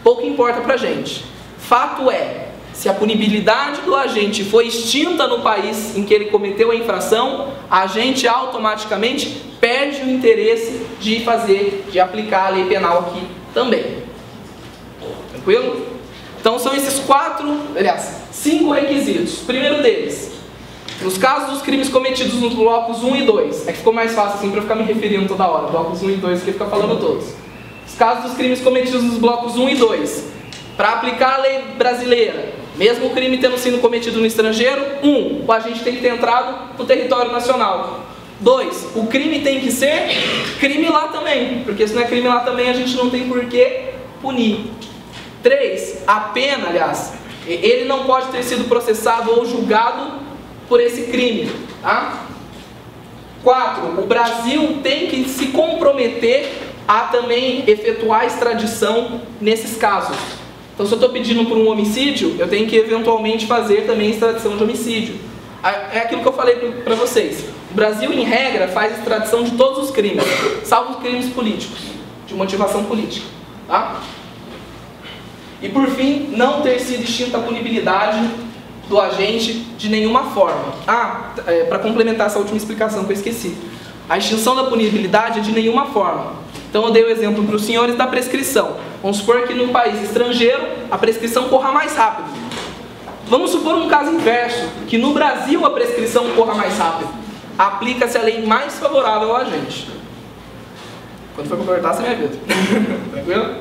Pouco importa pra gente. Fato é, se a punibilidade do agente foi extinta no país em que ele cometeu a infração, a gente automaticamente perde o interesse de aplicar a lei penal aqui também. Tranquilo? Então são esses 5 requisitos. Primeiro deles, nos casos dos crimes cometidos nos blocos 1 e 2, é que ficou mais fácil assim para eu ficar me referindo toda hora, blocos 1 e 2, que fica falando todos. Os casos dos crimes cometidos nos blocos 1 e 2, para aplicar a lei brasileira, mesmo o crime tendo sido cometido no estrangeiro, 1, o agente tem que ter entrado no território nacional. 2, o crime tem que ser crime lá também, porque se não é crime lá também a gente não tem por que punir. 3, a pena, aliás, ele não pode ter sido processado ou julgado por esse crime. Tá? 4, o Brasil tem que se comprometer a também efetuar a extradição nesses casos. Então, se eu estou pedindo por um homicídio, eu tenho que eventualmente fazer também a extradição de homicídio. É aquilo que eu falei para vocês. O Brasil, em regra, faz extradição de todos os crimes, salvo os crimes políticos, de motivação política. Tá? E por fim, não ter sido extinta a punibilidade do agente de nenhuma forma. Para complementar essa última explicação que eu esqueci. A extinção da punibilidade é de nenhuma forma. Então eu dei o exemplo para os senhores da prescrição. Vamos supor que no país estrangeiro a prescrição corra mais rápido. Vamos supor um caso inverso, que no Brasil a prescrição corra mais rápido. Aplica-se a lei mais favorável ao agente. Quando for para cortar, você me avisa. Tranquilo?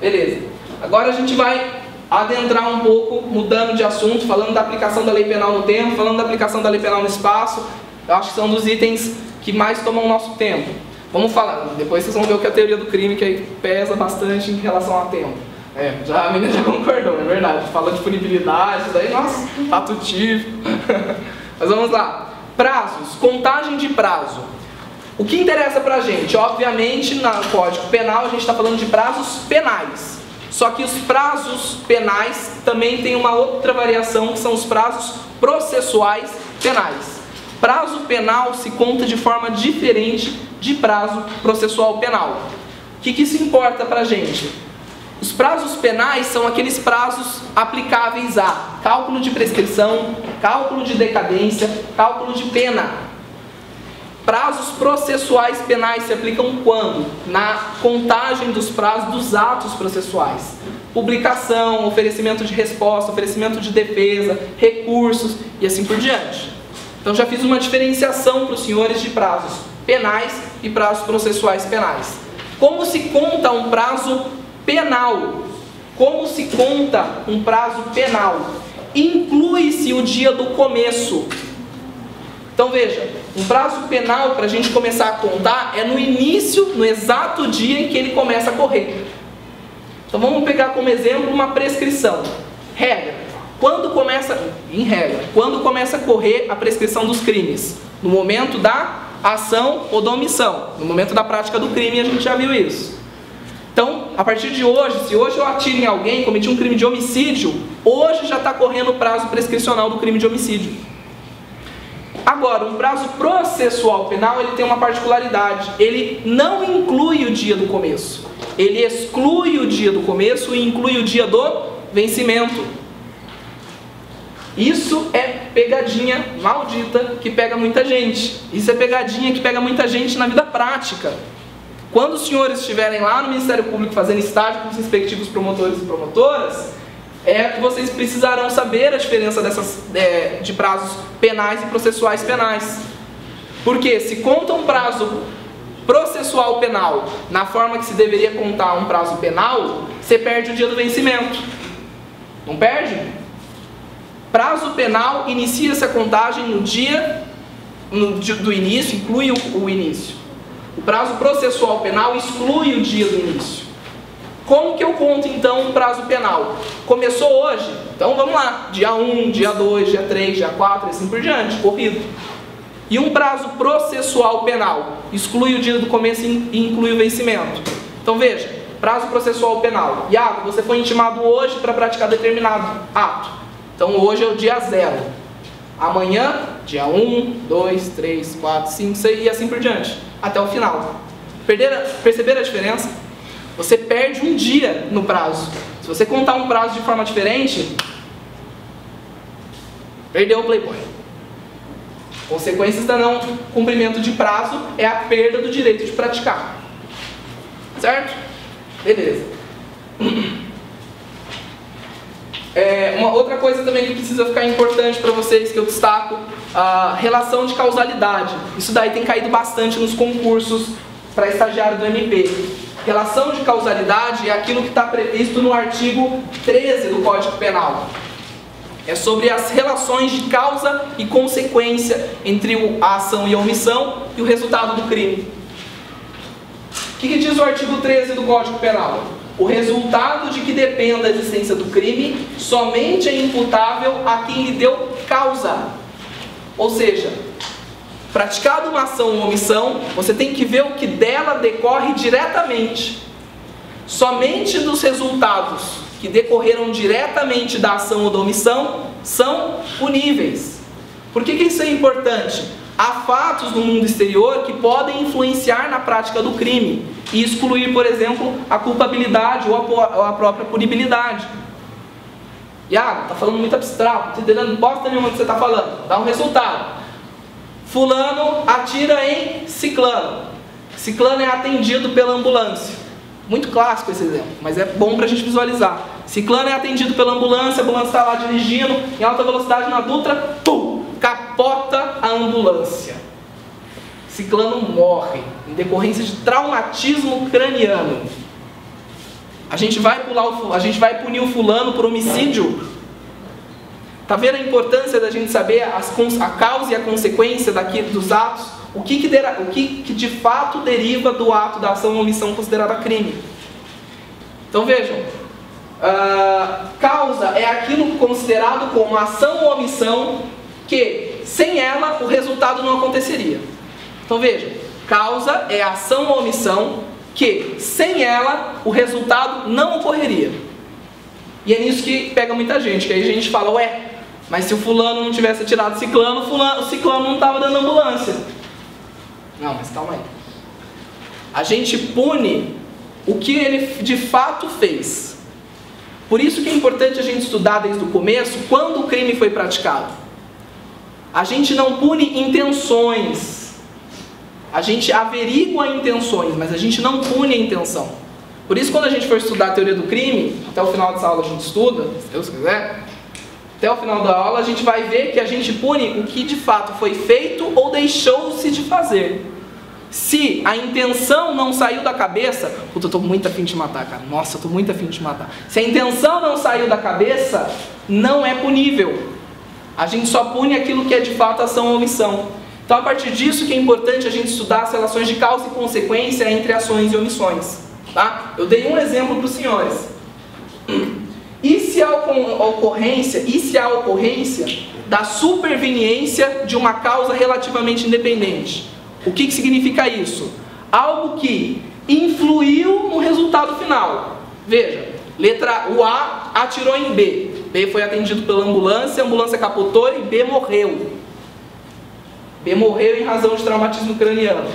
Beleza. Agora a gente vai adentrar um pouco, mudando de assunto, falando da aplicação da lei penal no tempo, falando da aplicação da lei penal no espaço. Eu acho que são dos itens que mais tomam o nosso tempo. Vamos falar, depois vocês vão ver o que é a teoria do crime, que aí pesa bastante em relação ao tempo. A menina já concordou, é verdade. Fala de punibilidade, daí, nossa, fato típico. Mas vamos lá. Prazos, contagem de prazo. O que interessa pra gente? Obviamente, no Código Penal, a gente está falando de prazos penais. Só que os prazos penais também tem uma outra variação, que são os prazos processuais penais. Prazo penal se conta de forma diferente de prazo processual penal. O que isso importa pra gente? Os prazos penais são aqueles prazos aplicáveis a cálculo de prescrição, cálculo de decadência, cálculo de pena. Prazos processuais penais se aplicam quando? Na contagem dos prazos dos atos processuais. Publicação, oferecimento de resposta, oferecimento de defesa, recursos e assim por diante. Então já fiz uma diferenciação para os senhores de prazos penais e prazos processuais penais. Como se conta um prazo penal? Como se conta um prazo penal? Inclui-se o dia do começo. Então veja, um prazo penal para a gente começar a contar é no início, no exato dia em que ele começa a correr. Então vamos pegar como exemplo uma prescrição. Regra. Quando começa a correr a prescrição dos crimes? No momento da ação ou da omissão. No momento da prática do crime a gente já viu isso. Então, a partir de hoje, se hoje eu atiro em alguém, cometi um crime de homicídio, hoje já está correndo o prazo prescricional do crime de homicídio. Agora, um prazo processual penal, ele tem uma particularidade. Ele não inclui o dia do começo. Ele exclui o dia do começo e inclui o dia do vencimento. Isso é pegadinha maldita que pega muita gente. Isso é pegadinha que pega muita gente na vida prática. Quando os senhores estiverem lá no Ministério Público fazendo estágio com os respectivos promotores e promotoras, vocês precisarão saber a diferença de prazos penais e processuais penais. Porque se conta um prazo processual penal na forma que se deveria contar um prazo penal, você perde o dia do vencimento. Não perde? Prazo penal, inicia-se a contagem no dia do início, inclui o início. O prazo processual penal exclui o dia do início. Como que eu conto então um prazo penal? Começou hoje, então vamos lá, dia 1, dia 2, dia 3, dia 4 e assim por diante, corrido. E um prazo processual penal exclui o dia do começo e inclui o vencimento. Então veja, prazo processual penal. Iago, você foi intimado hoje para praticar determinado ato. Então hoje é o dia 0. Amanhã, dia 1, 2, 3, 4, 5, 6 e assim por diante, até o final. Perceberam a diferença? Você perde um dia no prazo. Se você contar um prazo de forma diferente, perdeu o Playboy. Consequências do não cumprimento de prazo é a perda do direito de praticar. Certo? Beleza. Uma outra coisa também que precisa ficar importante para vocês, que eu destaco, a relação de causalidade. Isso daí tem caído bastante nos concursos para estagiário do MP. Relação de causalidade é aquilo que está previsto no artigo 13 do Código Penal. É sobre as relações de causa e consequência entre a ação e a omissão e o resultado do crime. O que diz o artigo 13 do Código Penal? O resultado de que dependa a existência do crime somente é imputável a quem lhe deu causa. Ou seja, praticada uma ação ou omissão, você tem que ver o que dela decorre diretamente. Somente dos resultados que decorreram diretamente da ação ou da omissão são puníveis. Por que isso é importante? Há fatos no mundo exterior que podem influenciar na prática do crime e excluir, por exemplo, a culpabilidade ou a própria punibilidade. Iago, está falando muito abstrato, não estou entendendo bosta nenhuma que você está falando. Dá um resultado. Fulano atira em ciclano. Ciclano é atendido pela ambulância. Muito clássico esse exemplo, mas é bom para a gente visualizar. Ciclano é atendido pela ambulância, a ambulância está lá dirigindo em alta velocidade na Dutra, pum, capota a ambulância. Ciclano morre em decorrência de traumatismo craniano. A gente vai punir o fulano por homicídio? Está vendo a importância da gente saber a causa e a consequência dos atos? O que de fato deriva do ato da ação ou omissão considerada crime? Então vejam, causa é aquilo considerado como ação ou omissão que, sem ela, o resultado não aconteceria. Então vejam, causa é ação ou omissão que, sem ela, o resultado não ocorreria. E é nisso que pega muita gente, que aí a gente fala, ué, mas se o fulano não tivesse tirado ciclano, o ciclano não estava dando ambulância. Não, mas calma aí. A gente pune o que ele de fato fez. Por isso que é importante a gente estudar desde o começo quando o crime foi praticado. A gente não pune intenções. A gente averigua intenções, mas a gente não pune a intenção. Por isso, quando a gente for estudar a teoria do crime, até o final dessa aula a gente estuda, se Deus quiser, até o final da aula a gente vai ver que a gente pune o que de fato foi feito ou deixou-se de fazer. Se a intenção não saiu da cabeça, puta, eu tô muito afim de matar, cara. Nossa, eu tô muito afim de matar. Se a intenção não saiu da cabeça, não é punível. A gente só pune aquilo que é de fato ação ou omissão. Então, a partir disso que é importante a gente estudar as relações de causa e consequência entre ações e omissões. Tá? Eu dei um exemplo para os senhores. E se a ocorrência da superveniência de uma causa relativamente independente? O que significa isso? Algo que influiu no resultado final. Veja, o A atirou em B. B foi atendido pela ambulância, a ambulância capotou e B morreu. B morreu em razão de traumatismo craniano.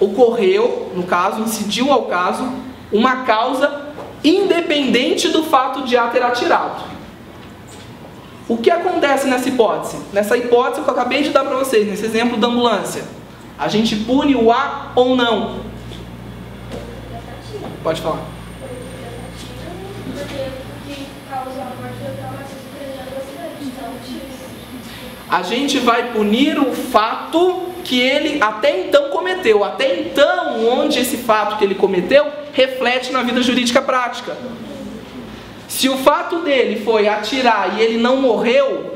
Ocorreu, no caso, incidiu ao caso, uma causa independente do fato de A ter atirado. O que acontece nessa hipótese? Nessa hipótese que eu acabei de dar para vocês, nesse exemplo da ambulância. A gente pune o A ou não? Pode falar. A gente vai punir o fato que ele até então cometeu. Até então, onde esse fato que ele cometeu reflete na vida jurídica prática. Se o fato dele foi atirar e ele não morreu,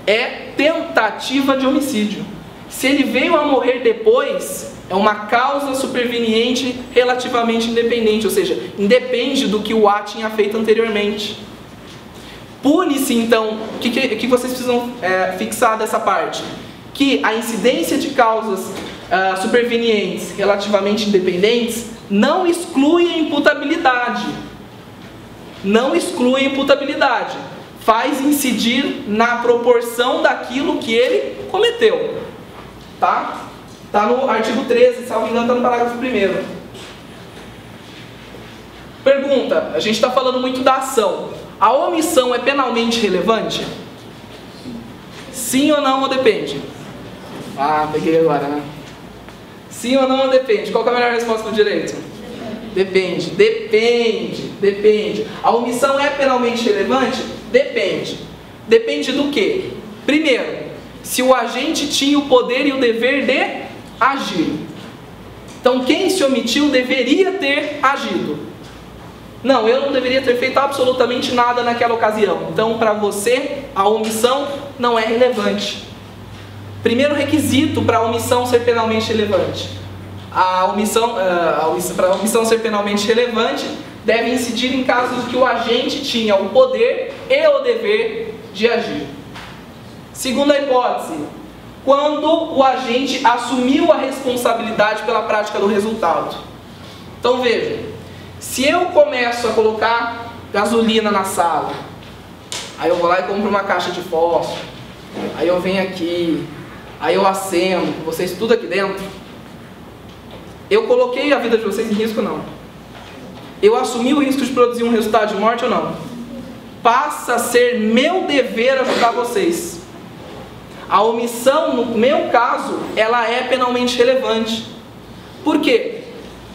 é tentativa de homicídio. Se ele veio a morrer depois, é uma causa superveniente relativamente independente, ou seja, independe do que o A tinha feito anteriormente. Pune-se, então, o que vocês precisam fixar dessa parte? Que a incidência de causas supervenientes relativamente independentes não exclui a imputabilidade. Não exclui a imputabilidade. Faz incidir na proporção daquilo que ele cometeu. Tá? Tá no artigo 13, se não me engano, está no parágrafo 1º. Pergunta, a gente está falando muito da ação. A omissão é penalmente relevante? Sim ou não, ou depende? Ah, peguei agora, né? Sim ou não, ou depende? Qual que é a melhor resposta do direito? Depende, depende, depende. A omissão é penalmente relevante? Depende. Depende do quê? Primeiro, se o agente tinha o poder e o dever de agir. Então, quem se omitiu deveria ter agido. Não, eu não deveria ter feito absolutamente nada naquela ocasião. Então, para você, a omissão não é relevante. Primeiro requisito para a omissão ser penalmente relevante. Para a omissão ser penalmente relevante, deve incidir em casos que o agente tinha o poder e o dever de agir. Segunda hipótese, quando o agente assumiu a responsabilidade pela prática do resultado. Então veja, se eu começo a colocar gasolina na sala, aí eu vou lá e compro uma caixa de fósforo, aí eu venho aqui, aí eu acendo, vocês tudo aqui dentro, eu coloquei a vida de vocês em risco ou não? Eu assumi o risco de produzir um resultado de morte ou não? Passa a ser meu dever ajudar vocês. A omissão, no meu caso, ela é penalmente relevante. Por quê?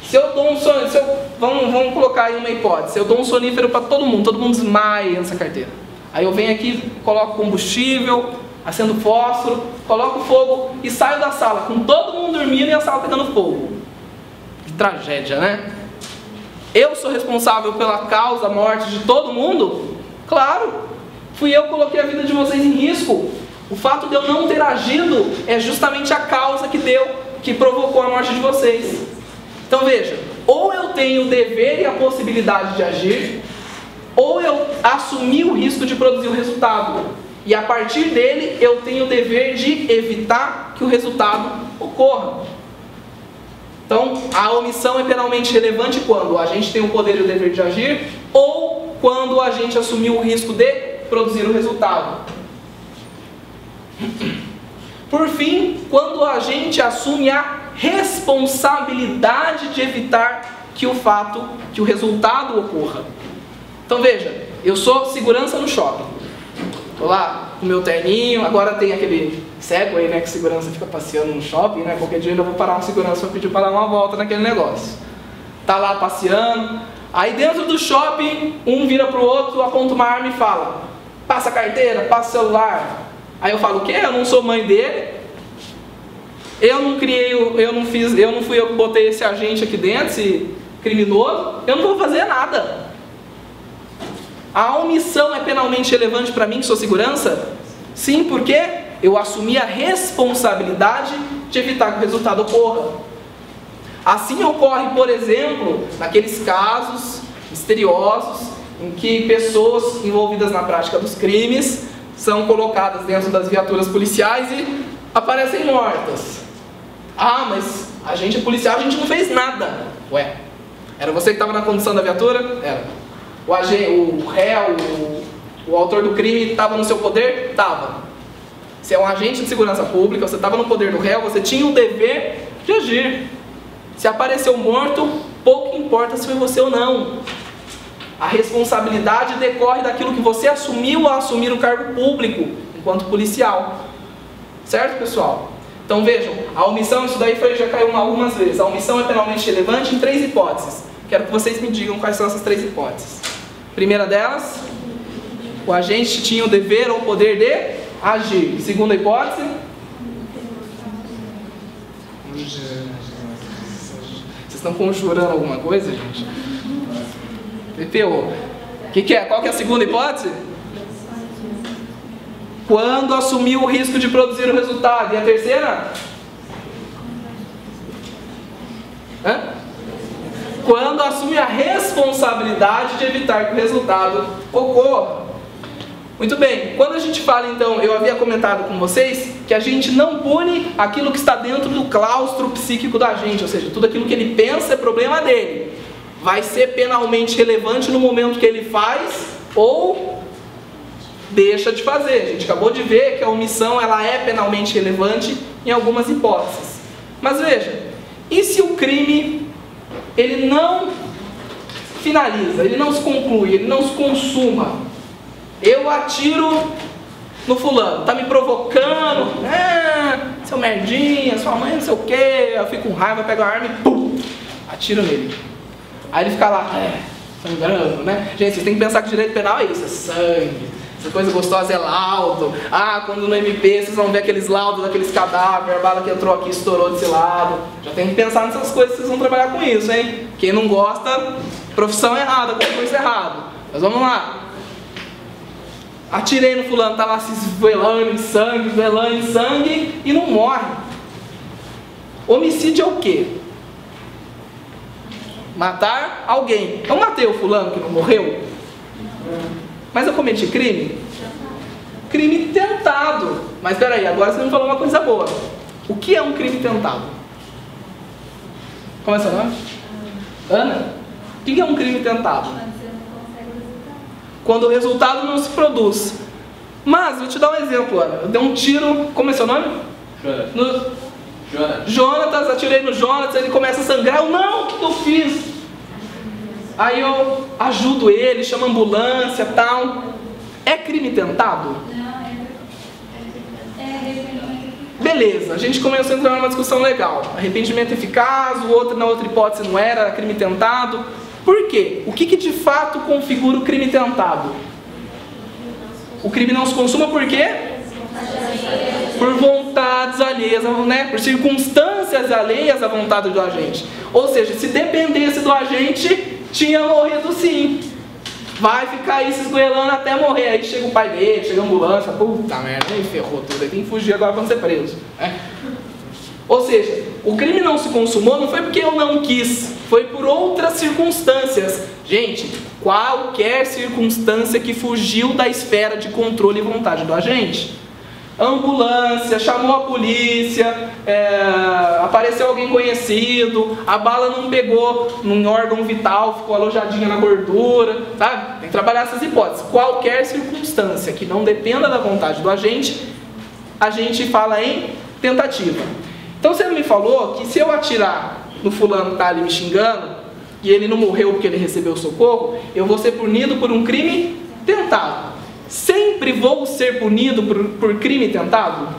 Se eu dou um sonífero, vamos colocar aí uma hipótese, eu dou um sonífero para todo mundo desmaia nessa carteira. Aí eu venho aqui, coloco combustível, acendo fósforo, coloco fogo e saio da sala com todo mundo dormindo e a sala pegando fogo. Que tragédia, né? Eu sou responsável pela causa, morte de todo mundo? Claro! Fui eu que coloquei a vida de vocês em risco. O fato de eu não ter agido é justamente a causa que provocou a morte de vocês. Então veja, ou eu tenho o dever e a possibilidade de agir, ou eu assumi o risco de produzir o resultado. E a partir dele, eu tenho o dever de evitar que o resultado ocorra. Então, a omissão é penalmente relevante quando a gente tem o poder e o dever de agir, ou quando a gente assumiu o risco de produzir o resultado. Por fim, quando a gente assume a responsabilidade de evitar que o resultado ocorra. Então veja, eu sou segurança no shopping. Tô lá com meu terninho, agora tem aquele Segway, né, que segurança fica passeando no shopping, né, qualquer dia eu vou parar um segurança pra pedir pra dar uma volta naquele negócio. Tá lá passeando, aí dentro do shopping, um vira pro outro, aponta uma arma e fala: passa a carteira, passa o celular. Aí eu falo: o quê? Eu não sou mãe dele? Eu não fui eu que botei esse agente aqui dentro, esse criminoso, eu não vou fazer nada. A omissão é penalmente relevante para mim, que sou segurança? Sim, porque eu assumi a responsabilidade de evitar que o resultado ocorra. Assim ocorre, por exemplo, naqueles casos misteriosos em que pessoas envolvidas na prática dos crimes são colocadas dentro das viaturas policiais e aparecem mortas. Ah, mas a gente é policial, a gente não fez nada. Ué, era você que estava na condução da viatura? Era. O réu, o autor do crime estava no seu poder? Estava. Você é um agente de segurança pública, você estava no poder do réu, você tinha o dever de agir. Se apareceu morto, pouco importa se foi você ou não. A responsabilidade decorre daquilo que você assumiu ao assumir o cargo público, enquanto policial. Certo, pessoal? Então vejam, a omissão, isso daí já caiu algumas vezes. A omissão é penalmente relevante em 3 hipóteses. Quero que vocês me digam quais são essas 3 hipóteses. Primeira delas, o agente tinha o dever ou o poder de agir. Segunda hipótese, vocês estão conjurando alguma coisa, gente? PPO. Que é? Qual que é a segunda hipótese? Quando assumiu o risco de produzir o resultado. E a terceira? Quando assume a responsabilidade de evitar que o resultado ocorra. Muito bem, quando a gente fala então, eu havia comentado com vocês que a gente não pune aquilo que está dentro do claustro psíquico da gente, ou seja, tudo aquilo que ele pensa é problema dele. Vai ser penalmente relevante no momento que ele faz ou deixa de fazer. A gente acabou de ver que a omissão ela é penalmente relevante em algumas hipóteses. Mas veja, e se o crime ele não finaliza, ele não se conclui, ele não se consuma? Eu atiro no fulano, tá me provocando, seu merdinha, sua mãe não sei o que, eu fico com raiva, pego a arma e pum, atiro nele. Aí ele fica lá, sangrando, né? Gente, vocês têm que pensar que o direito penal é isso, é sangue. Essa coisa gostosa é laudo. Ah, quando no MP vocês vão ver aqueles laudos daqueles cadáveres, a bala que entrou aqui estourou desse lado. Já tem que pensar nessas coisas, vocês vão trabalhar com isso, hein? Quem não gosta, profissão errada, concurso errado. Mas vamos lá. Atirei no fulano, tá lá se esvelando em sangue e não morre. Homicídio é o quê? Matar alguém. Eu matei o fulano que não morreu, mas eu cometi crime? Crime tentado. Mas peraí, agora você me falou uma coisa boa. O que é um crime tentado? Como é seu nome? Ana? O que é um crime tentado? Quando o resultado não se produz. Mas, vou te dar um exemplo, Ana. Eu dei um tiro, como é seu nome? Jonatas, atirei no Jonatas, ele começa a sangrar. Eu, não, o que eu fiz? Aí eu ajudo ele, chamo a ambulância e tal. É crime tentado? Beleza, a gente começou a entrar numa discussão legal. Arrependimento eficaz, na outra hipótese não era crime tentado. Por quê? O que de fato configura o crime tentado? O crime não se consuma por quê? Por vontades alheias, né? Por circunstâncias alheias à vontade do agente. Ou seja, se dependesse do agente, tinha morrido sim. Vai ficar aí se esgoelando até morrer. Aí chega o pai dele, chega a ambulância, puta merda, aí ferrou tudo, aí tem que fugir agora para não ser preso. Ou seja, o crime não se consumou não foi porque eu não quis, foi por outras circunstâncias. Gente, qualquer circunstância que fugiu da esfera de controle e vontade do agente. Ambulância, chamou a polícia, apareceu alguém conhecido, a bala não pegou num órgão vital, ficou alojadinha na gordura, sabe? Tem que trabalhar essas hipóteses. Qualquer circunstância que não dependa da vontade do agente, a gente fala em tentativa. Então você me falou que se eu atirar no fulano que está ali me xingando, e ele não morreu porque ele recebeu socorro, eu vou ser punido por um crime tentado. sempre vou ser punido por crime tentado?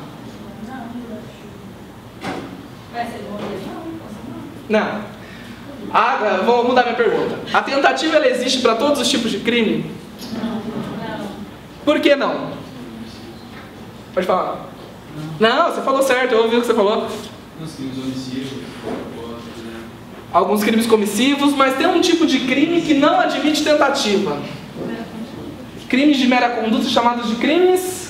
Vai ser bom não? Não. Vou mudar minha pergunta. A tentativa, ela existe para todos os tipos de crime? Não. Por que não? Pode falar. Não, você falou certo, eu ouvi o que você falou. Nos crimes omissivos, Alguns crimes comissivos, mas tem um tipo de crime que não admite tentativa. Crimes de mera conduta, chamados de crimes...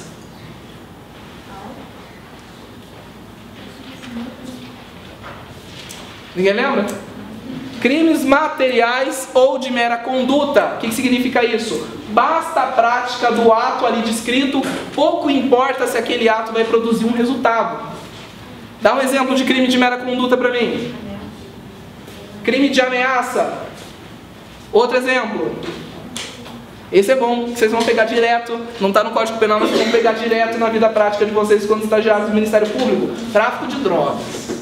Ninguém lembra? Crimes materiais ou de mera conduta. O que significa isso? Basta a prática do ato ali descrito, pouco importa se aquele ato vai produzir um resultado. Dá um exemplo de crime de mera conduta para mim. Crime de ameaça. Outro exemplo. Esse é bom, vocês vão pegar direto, não está no Código Penal, mas vocês vão pegar direto na vida prática de vocês quando estagiários do Ministério Público. Tráfico de drogas.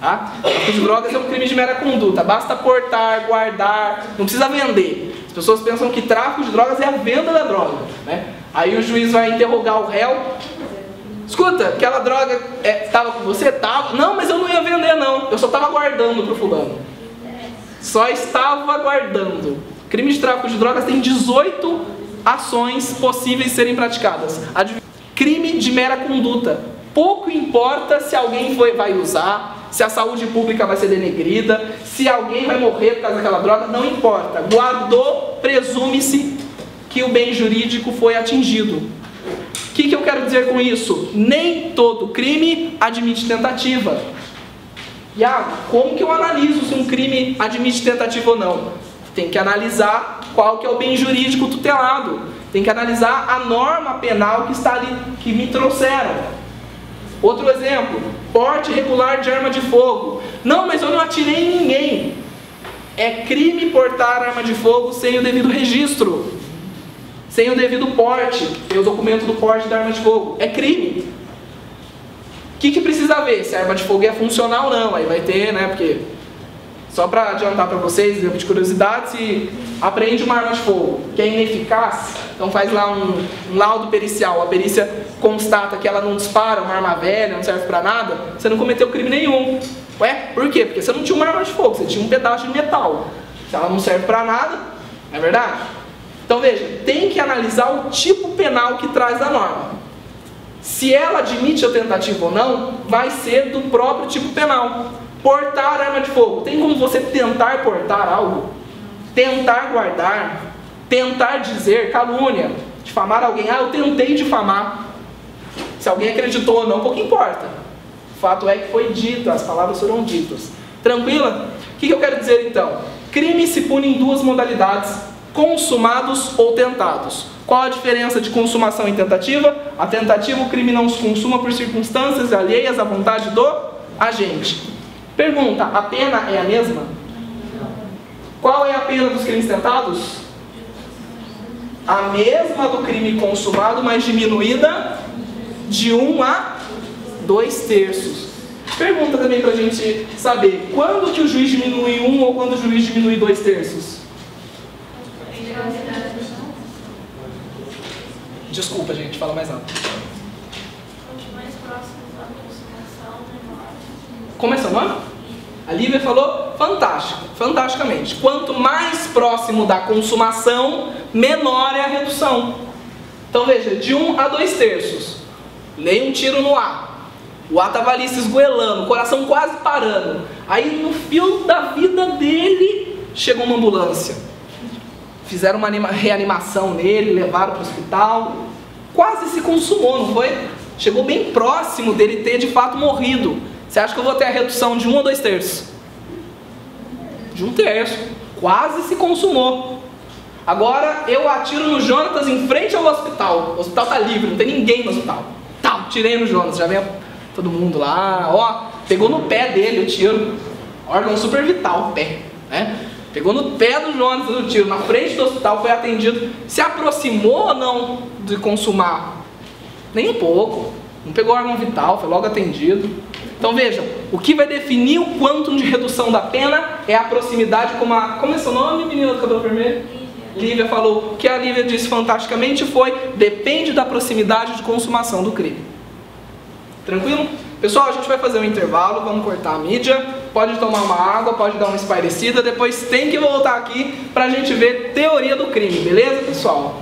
Tá? Tráfico de drogas é um crime de mera conduta, basta portar, guardar, não precisa vender. As pessoas pensam que tráfico de drogas é a venda da droga, né? Aí o juiz vai interrogar o réu. Escuta, aquela droga estava com você? Tava. Não, mas eu não ia vender não, eu só estava guardando para o fulano. Só estava guardando. Crime de tráfico de drogas tem 18 ações possíveis de serem praticadas. Crime de mera conduta. Pouco importa se alguém vai usar, se a saúde pública vai ser denegrida, se alguém vai morrer por causa daquela droga, não importa. Guardou, presume-se que o bem jurídico foi atingido. O que eu quero dizer com isso? Nem todo crime admite tentativa. Iago, como que eu analiso se um crime admite tentativa ou não? Tem que analisar qual que é o bem jurídico tutelado. Tem que analisar a norma penal que está ali, que me trouxeram. Outro exemplo, porte irregular de arma de fogo. Não, mas eu não atirei em ninguém. É crime portar arma de fogo sem o devido registro. Sem o devido porte. Tem o documento do porte da arma de fogo. É crime. O que precisa ver? Se a arma de fogo é funcional ou não. Aí vai ter, né, porque... Só para adiantar para vocês, de curiosidade, se apreende uma arma de fogo que é ineficaz, então faz lá um laudo pericial, a perícia constata que ela não dispara, uma arma velha, não serve para nada, você não cometeu crime nenhum. Ué, por quê? Porque você não tinha uma arma de fogo, você tinha um pedaço de metal. Se ela não serve para nada, não é verdade? Então veja, tem que analisar o tipo penal que traz a norma. Se ela admite a tentativa ou não, vai ser do próprio tipo penal. Portar arma de fogo. Tem como você tentar portar algo? Tentar guardar? Tentar dizer? Calúnia? Difamar alguém? Ah, eu tentei difamar. Se alguém acreditou ou não, pouco importa. O fato é que foi dito, as palavras foram ditas. Tranquila? O que eu quero dizer então? Crime se pune em duas modalidades: consumados ou tentados. Qual a diferença de consumação e tentativa? A tentativa, o crime não se consuma por circunstâncias alheias à vontade do agente. Pergunta, a pena é a mesma? Qual é a pena dos crimes tentados? A mesma do crime consumado, mas diminuída de 1 a 2/3. Pergunta também pra gente saber, quando que o juiz diminui 1 ou quando o juiz diminui 2/3? Desculpa, gente, fala mais alto. Quanto mais próximo da consumação, menor. Como é seu nome? A Lívia falou fantástico, fantasticamente. Quanto mais próximo da consumação, menor é a redução. Então veja, de 1 a 2/3. Dei um tiro no ar. O ar estava ali se esgoelando, o coração quase parando. Aí no fio da vida dele, chegou uma ambulância. Fizeram uma reanimação nele, levaram para o hospital. Quase se consumou, não foi? Chegou bem próximo dele ter de fato morrido. Você acha que eu vou ter a redução de 1 ou 2/3? De 1/3. Quase se consumou. Agora eu atiro no Jonatas em frente ao hospital. O hospital está livre, não tem ninguém no hospital. Tá, tirei no Jonatas, já vem todo mundo lá. Ó, pegou no pé dele o tiro. Órgão super vital, o pé, né? Pegou no pé do Jonatas o tiro, na frente do hospital, foi atendido. Se aproximou ou não de consumar? Nem um pouco. Não pegou órgão vital, foi logo atendido. Então veja, o que vai definir o quantum de redução da pena é a proximidade com a... Como é seu nome, menina do cabelo vermelho? Lívia falou, o que a Lívia disse fantasticamente foi, depende da proximidade de consumação do crime. Tranquilo? Pessoal, a gente vai fazer um intervalo, vamos cortar a mídia, pode tomar uma água, pode dar uma espairecida, depois tem que voltar aqui pra gente ver teoria do crime, beleza, pessoal?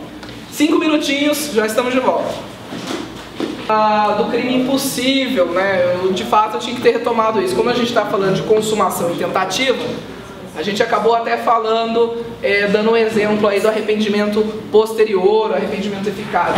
5 minutinhos, já estamos de volta. Do crime impossível, né? De fato eu tinha que ter retomado isso. Como a gente está falando de consumação e tentativa, a gente acabou até falando, dando um exemplo aí do arrependimento posterior, arrependimento eficaz,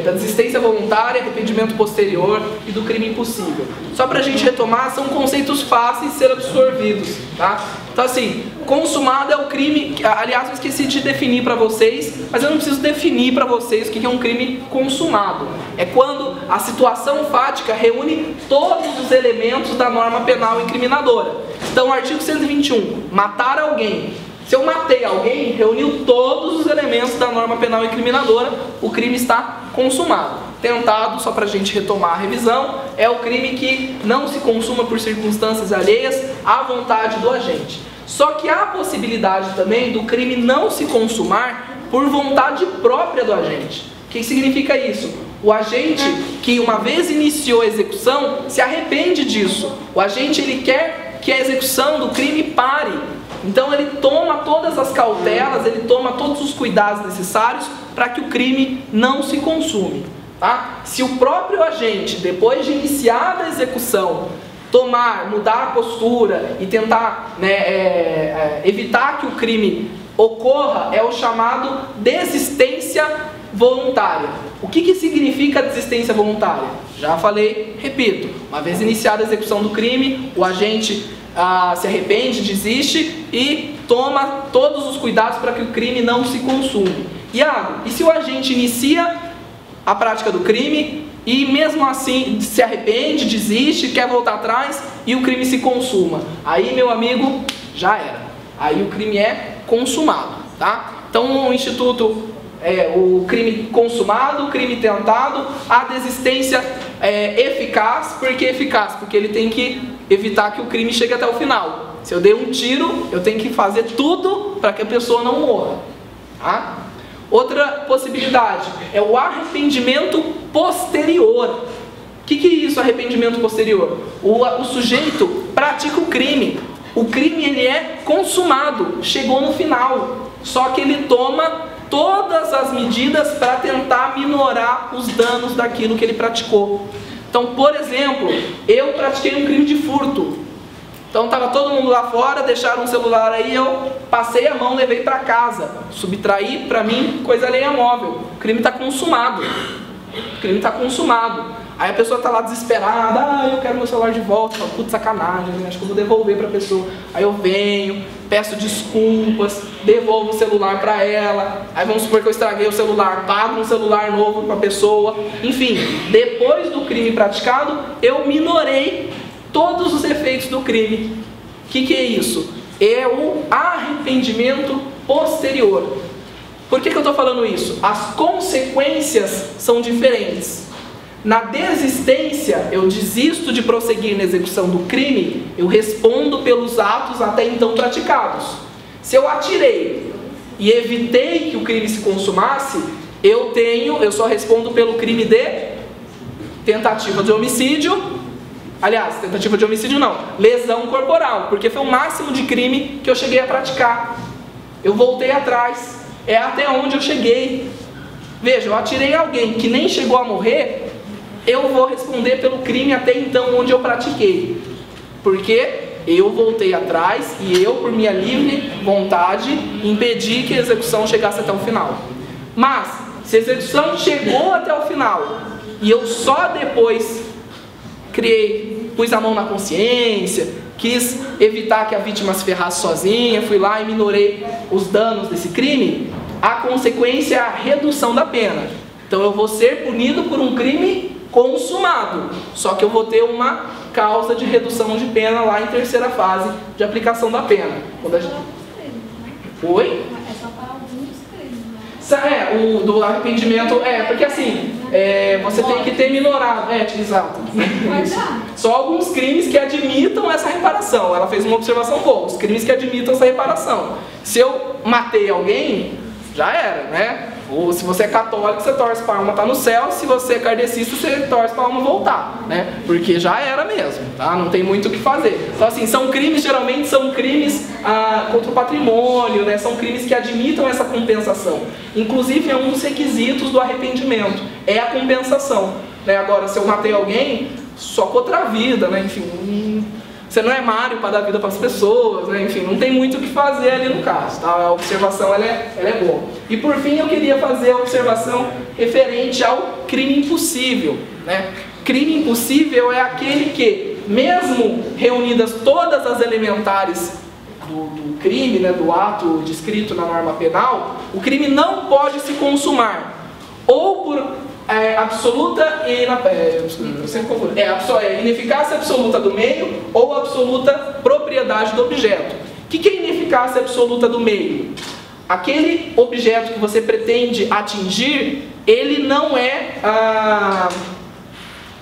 da desistência voluntária, arrependimento posterior e do crime impossível. Só pra gente retomar, são conceitos fáceis de ser absorvidos, tá? Então assim, consumado é o crime, aliás eu esqueci de definir pra vocês, mas eu não preciso definir pra vocês o que é um crime consumado. É quando a situação fática reúne todos os elementos da norma penal incriminadora. Então o artigo 121, matar alguém. Se eu matei alguém, reuniu todos os elementos da norma penal incriminadora, o crime está consumado. Tentado, só para a gente retomar a revisão, é o crime que não se consuma por circunstâncias alheias à vontade do agente. Só que há a possibilidade também do crime não se consumar por vontade própria do agente. O que significa isso? O agente que uma vez iniciou a execução se arrepende disso. O agente ele quer que a execução do crime pare. Então ele toma todas as cautelas, ele toma todos os cuidados necessários para que o crime não se consume. Tá? Se o próprio agente, depois de iniciada a execução, mudar a postura e tentar evitar que o crime ocorra, é o chamado desistência voluntária. O que significa desistência voluntária? Já falei, repito, uma vez iniciada a execução do crime, o agente se arrepende, desiste e toma todos os cuidados para que o crime não se consume. Iago, e se o agente inicia a prática do crime e mesmo assim se arrepende, desiste, quer voltar atrás e o crime se consuma? Aí, meu amigo, já era. Aí o crime é consumado, tá? Então o Instituto, o crime consumado, o crime tentado, a desistência eficaz. Por que eficaz? Porque ele tem que evitar que o crime chegue até o final. Se eu dei um tiro, eu tenho que fazer tudo para que a pessoa não morra. Tá? Outra possibilidade é o arrependimento posterior. O que é isso, arrependimento posterior? O sujeito pratica o crime. O crime ele é consumado, chegou no final. Só que ele toma todas as medidas para tentar minorar os danos daquilo que ele praticou. Então, por exemplo, eu pratiquei um crime de furto. Então estava todo mundo lá fora, deixaram um celular aí, eu passei a mão, levei para casa. Subtraí, para mim, coisa alheia móvel. O crime está consumado. O crime está consumado. Aí a pessoa está lá desesperada, eu quero meu celular de volta. Falo, putz, sacanagem, acho que eu vou devolver para a pessoa. Aí eu venho, peço desculpas, devolvo o celular para ela. Aí vamos supor que eu estraguei o celular, pago um celular novo para a pessoa. Enfim, depois do crime praticado, eu minorei todos os efeitos do crime. O que é isso? É o arrependimento posterior. Por que eu estou falando isso? As consequências são diferentes. Na desistência, eu desisto de prosseguir na execução do crime, eu respondo pelos atos até então praticados. Se eu atirei e evitei que o crime se consumasse, eu só respondo pelo crime de tentativa de homicídio. Aliás, tentativa de homicídio não, lesão corporal, porque foi o máximo de crime que eu cheguei a praticar. Eu voltei atrás, é até onde eu cheguei. Veja, eu atirei alguém que nem chegou a morrer, eu vou responder pelo crime até então onde eu pratiquei. Porque eu voltei atrás e eu, por minha livre vontade, impedi que a execução chegasse até o final. Mas, se a execução chegou até o final e eu só depois pus a mão na consciência, quis evitar que a vítima se ferrasse sozinha, fui lá e minorei os danos desse crime, a consequência é a redução da pena. Então eu vou ser punido por um crime consumado, só que eu vou ter uma causa de redução de pena lá em terceira fase de aplicação da pena. Oi? É só para alguns crimes, né? O do arrependimento, porque assim, você tem que ter minorado, exato. Só alguns crimes que admitam essa reparação. Ela fez uma observação boa, os crimes que admitam essa reparação. Se eu matei alguém, já era, né? Ou se você é católico, você torce para a alma estar no céu. Se você é kardecista, você torce para a alma voltar, né? Porque já era mesmo, tá? Não tem muito o que fazer. Então, assim, são crimes, geralmente são crimes contra o patrimônio, né? São crimes que admitam essa compensação. Inclusive, é um dos requisitos do arrependimento, é a compensação, né? Agora, se eu matei alguém, só contra a vida, né? Enfim, você não é Mário para dar vida para as pessoas, né? Enfim, não tem muito o que fazer ali no caso, tá? A observação ela é boa. E por fim eu queria fazer a observação referente ao crime impossível, né? Crime impossível é aquele que, mesmo reunidas todas as elementares do crime, né, do ato descrito na norma penal, o crime não pode se consumar, ou por absoluta ineficácia absoluta do meio ou absoluta propriedade do objeto. O que é ineficácia absoluta do meio? Aquele objeto que você pretende atingir, ele não é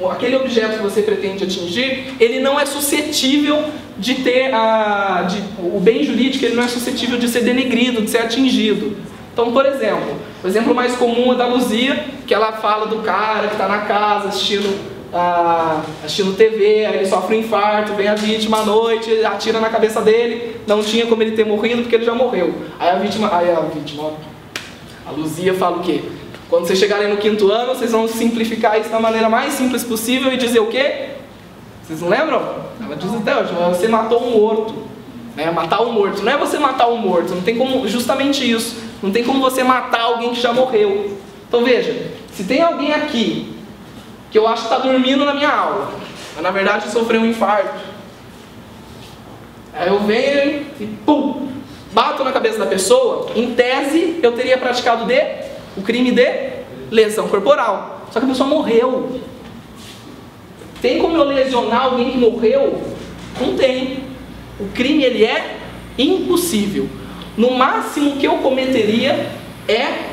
aquele objeto que você pretende atingir, ele não é suscetível de ter o bem jurídico, ele não é suscetível de ser denegrido, de ser atingido. Então, por exemplo, o exemplo mais comum é da Luzia, que ela fala do cara que está na casa assistindo TV, aí ele sofre um infarto, vem a vítima à noite, atira na cabeça dele, não tinha como ele ter morrido porque ele já morreu. Aí a Luzia fala o quê? Quando vocês chegarem no 5º ano, vocês vão simplificar isso da maneira mais simples possível e dizer o quê? Vocês não lembram? Ela diz até hoje, você matou um morto. Matar um morto, não é você matar um morto, não tem como, justamente isso, não tem como você matar alguém que já morreu. Então veja, se tem alguém aqui que eu acho que está dormindo na minha aula, mas na verdade sofreu um infarto, aí eu venho e pum, bato na cabeça da pessoa, em tese eu teria praticado o crime de lesão corporal, só que a pessoa morreu. Tem como eu lesionar alguém que morreu? Não tem. O crime ele é impossível. No máximo que eu cometeria é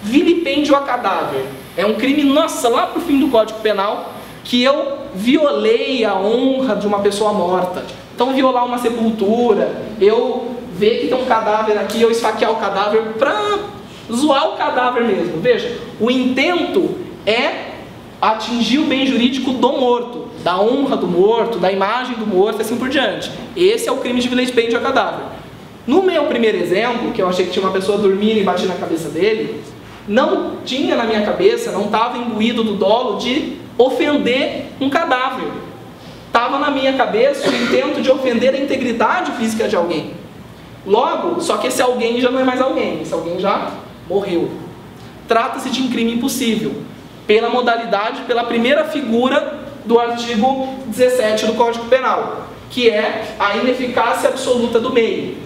vilipêndio a cadáver. É um crime, nossa, lá pro fim do Código Penal, que eu violei a honra de uma pessoa morta. Então violar uma sepultura, eu ver que tem um cadáver aqui, eu esfaquear o cadáver para zoar o cadáver mesmo. Veja, o intento é atingir o bem jurídico do morto, da honra do morto, da imagem do morto e assim por diante. Esse é o crime de vilipêndio a cadáver. No meu primeiro exemplo, que eu achei que tinha uma pessoa dormindo e bati na cabeça dele, não tinha na minha cabeça, não estava imbuído do dolo de ofender um cadáver. Estava na minha cabeça o intento de ofender a integridade física de alguém. Logo, só que esse alguém já não é mais alguém, esse alguém já morreu. Trata-se de um crime impossível, pela modalidade, pela primeira figura do artigo 17 do Código Penal, que é a ineficácia absoluta do meio.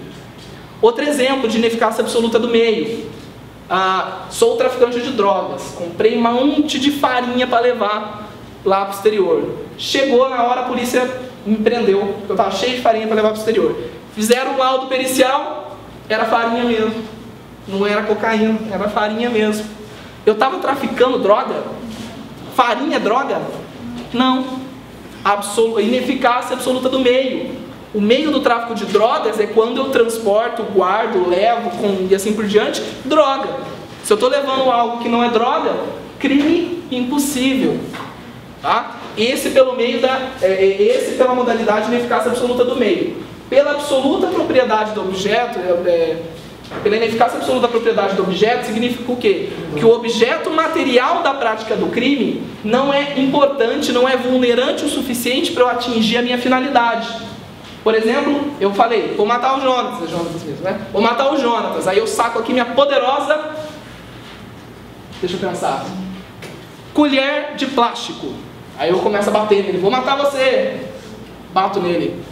Outro exemplo de ineficácia absoluta do meio. Sou traficante de drogas, comprei um monte de farinha para levar lá para o exterior. Chegou na hora, a polícia me prendeu, porque eu estava cheio de farinha para levar para o exterior. Fizeram um laudo pericial, era farinha mesmo. Não era cocaína, era farinha mesmo. Eu estava traficando droga? Farinha é droga? Não. Ineficácia absoluta do meio. O meio do tráfico de drogas é quando eu transporto, guardo, levo e assim por diante, droga. Se eu estou levando algo que não é droga, crime impossível. Tá? Esse pela modalidade de ineficácia absoluta do meio. Pela absoluta propriedade do objeto, pela ineficácia absoluta da propriedade do objeto, significa o quê? Que o objeto material da prática do crime não é importante, não é vulnerante o suficiente para eu atingir a minha finalidade. Por exemplo, eu falei, vou matar o Jonatas, mesmo, né? Vou matar o Jonatas, aí eu saco aqui minha poderosa, deixa eu pensar, colher de plástico. Aí eu começo a bater nele, vou matar você, bato nele.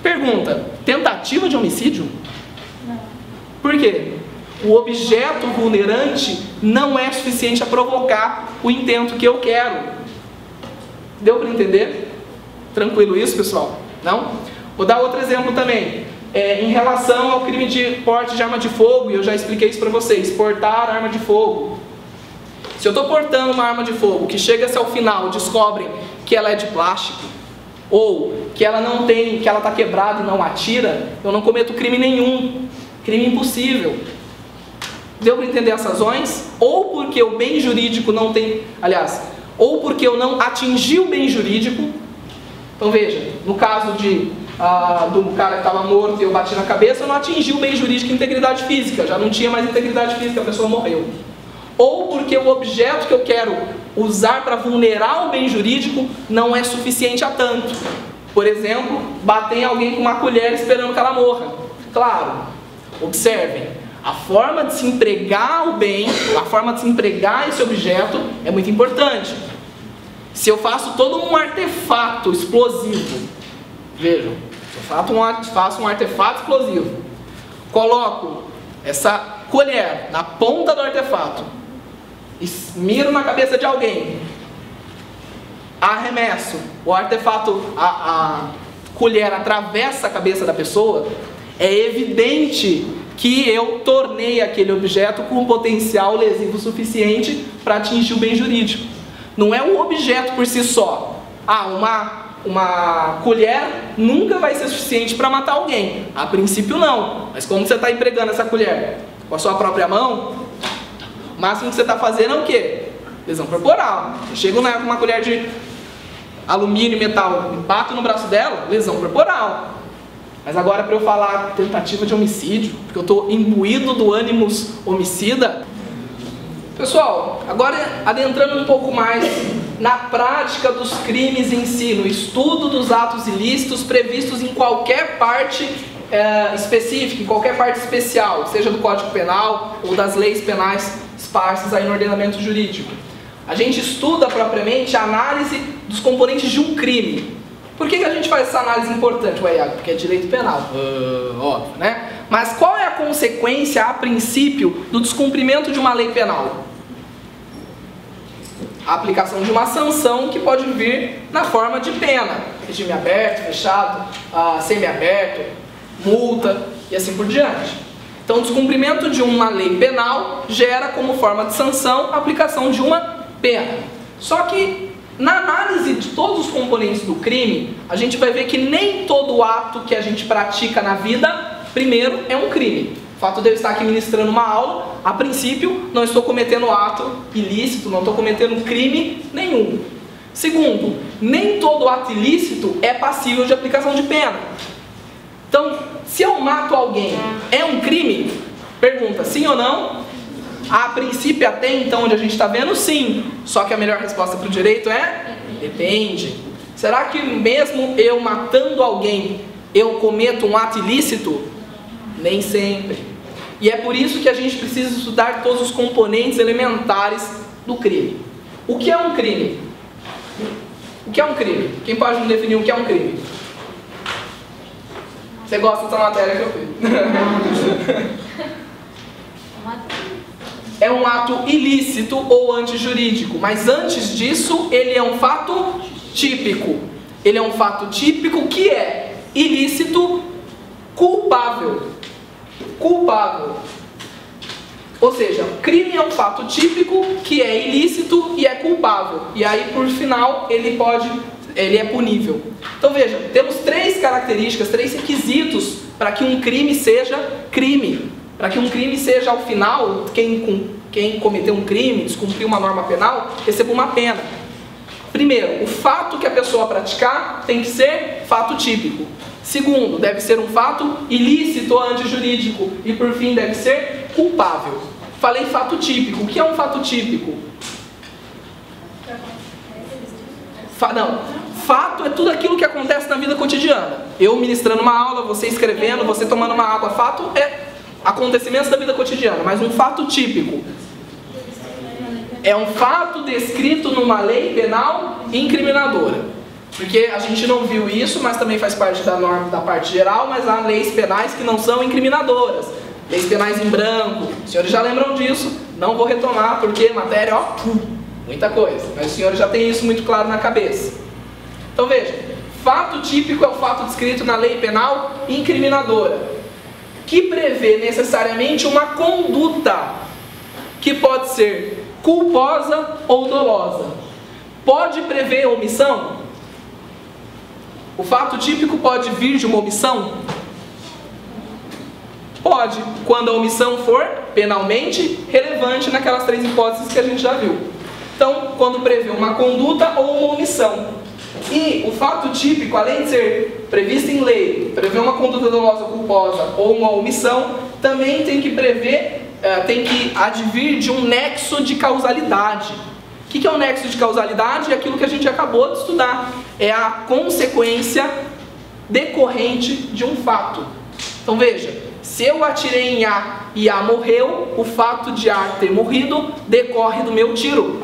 Pergunta, tentativa de homicídio? Não. Por quê? O objeto vulnerante não é suficiente a provocar o intento que eu quero. Deu para entender? Tranquilo isso, pessoal? Não? Vou dar outro exemplo também. Em relação ao crime de porte de arma de fogo, e eu já expliquei isso para vocês, portar arma de fogo. Se eu estou portando uma arma de fogo que chega-se ao final, descobrem que ela é de plástico, ou que ela não tem, que ela está quebrada e não atira, eu não cometo crime nenhum, crime impossível. Deu para entender as razões? Ou porque o bem jurídico não tem, aliás, ou porque eu não atingi o bem jurídico. Então veja, no caso do cara que estava morto e eu bati na cabeça, eu não atingi o bem jurídico e integridade física, já não tinha mais integridade física, a pessoa morreu. Ou porque o objeto que eu quero usar para vulnerar o bem jurídico não é suficiente a tanto. Por exemplo, bater em alguém com uma colher esperando que ela morra. Claro, observem, a forma de se empregar o bem, a forma de se empregar esse objeto é muito importante. Se eu faço todo um artefato explosivo, vejam, eu faço um artefato explosivo, coloco essa colher na ponta do artefato, miro na cabeça de alguém, arremesso, o artefato, a colher atravessa a cabeça da pessoa, é evidente que eu tornei aquele objeto com um potencial lesivo suficiente para atingir o bem jurídico. Não é o objeto por si só. Uma colher nunca vai ser suficiente para matar alguém. A princípio não. Mas como você está empregando essa colher? Com a sua própria mão? O máximo que você está fazendo é o quê? Lesão corporal. Eu chego com uma colher de alumínio e metal e bato no braço dela, lesão corporal. Mas agora para eu falar tentativa de homicídio, porque eu estou imbuído do ânimos homicida. Pessoal, agora adentrando um pouco mais na prática dos crimes em si, no estudo dos atos ilícitos previstos em qualquer parte específica, em qualquer parte especial, seja do Código Penal ou das leis penais esparsas aí no ordenamento jurídico. A gente estuda propriamente a análise dos componentes de um crime. Por que a gente faz essa análise importante, Iago? Porque é direito penal, óbvio, né? Mas qual é a consequência, a princípio, do descumprimento de uma lei penal? A aplicação de uma sanção que pode vir na forma de pena, regime aberto, fechado, semiaberto, multa e assim por diante. Então, o descumprimento de uma lei penal gera como forma de sanção a aplicação de uma pena. Só que na análise de todos os componentes do crime, a gente vai ver que nem todo ato que a gente pratica na vida, primeiro, é um crime. O fato de eu estar aqui ministrando uma aula, a princípio, não estou cometendo ato ilícito, não estou cometendo crime nenhum. Segundo, nem todo ato ilícito é passível de aplicação de pena. Então, se eu mato alguém, é um crime? Pergunta, sim ou não? A princípio, até então, onde a gente está vendo, sim. Só que a melhor resposta para o direito é: depende. Será que mesmo eu matando alguém, eu cometo um ato ilícito? Nem sempre. E é por isso que a gente precisa estudar todos os componentes elementares do crime. O que é um crime? O que é um crime? Quem pode me definir o que é um crime? Você gosta dessa matéria que eu fiz? É um ato ilícito ou antijurídico, mas antes disso, ele é um fato típico. Ele é um fato típico que é ilícito, culpável. Culpável. Ou seja, crime é um fato típico que é ilícito e é culpável. E aí, por final, ele é punível. Então veja, temos três características, três requisitos para que um crime seja crime. Para que um crime seja, ao final, quem cometeu um crime, descumpriu uma norma penal, receba uma pena. Primeiro, o fato que a pessoa praticar tem que ser fato típico. Segundo, deve ser um fato ilícito ou antijurídico. E por fim, deve ser culpável. Falei fato típico. O que é um fato típico? Fato é tudo aquilo que acontece na vida cotidiana. Eu ministrando uma aula, você escrevendo, você tomando uma água. Fato é acontecimentos da vida cotidiana. Mas um fato típico é um fato descrito numa lei penal incriminadora. Porque a gente não viu isso, mas também faz parte da norma da parte geral, mas há leis penais que não são incriminadoras. Leis penais em branco. Os senhores já lembram disso? Não vou retomar, porque matéria, muita coisa. Mas os senhores já têm isso muito claro na cabeça. Então veja, fato típico é o fato descrito na lei penal incriminadora, que prevê necessariamente uma conduta que pode ser culposa ou dolosa. Pode prever omissão? O fato típico pode vir de uma omissão? Pode, quando a omissão for penalmente relevante naquelas 3 hipóteses que a gente já viu. Então, quando prevê uma conduta ou uma omissão. E o fato típico, além de ser previsto em lei, prever uma conduta dolosa ou culposa ou uma omissão, também tem que prever, tem que advir de um nexo de causalidade. O que é o nexo de causalidade? É aquilo que a gente acabou de estudar. É a consequência decorrente de um fato. Então veja, se eu atirei em A e A morreu, o fato de A ter morrido decorre do meu tiro.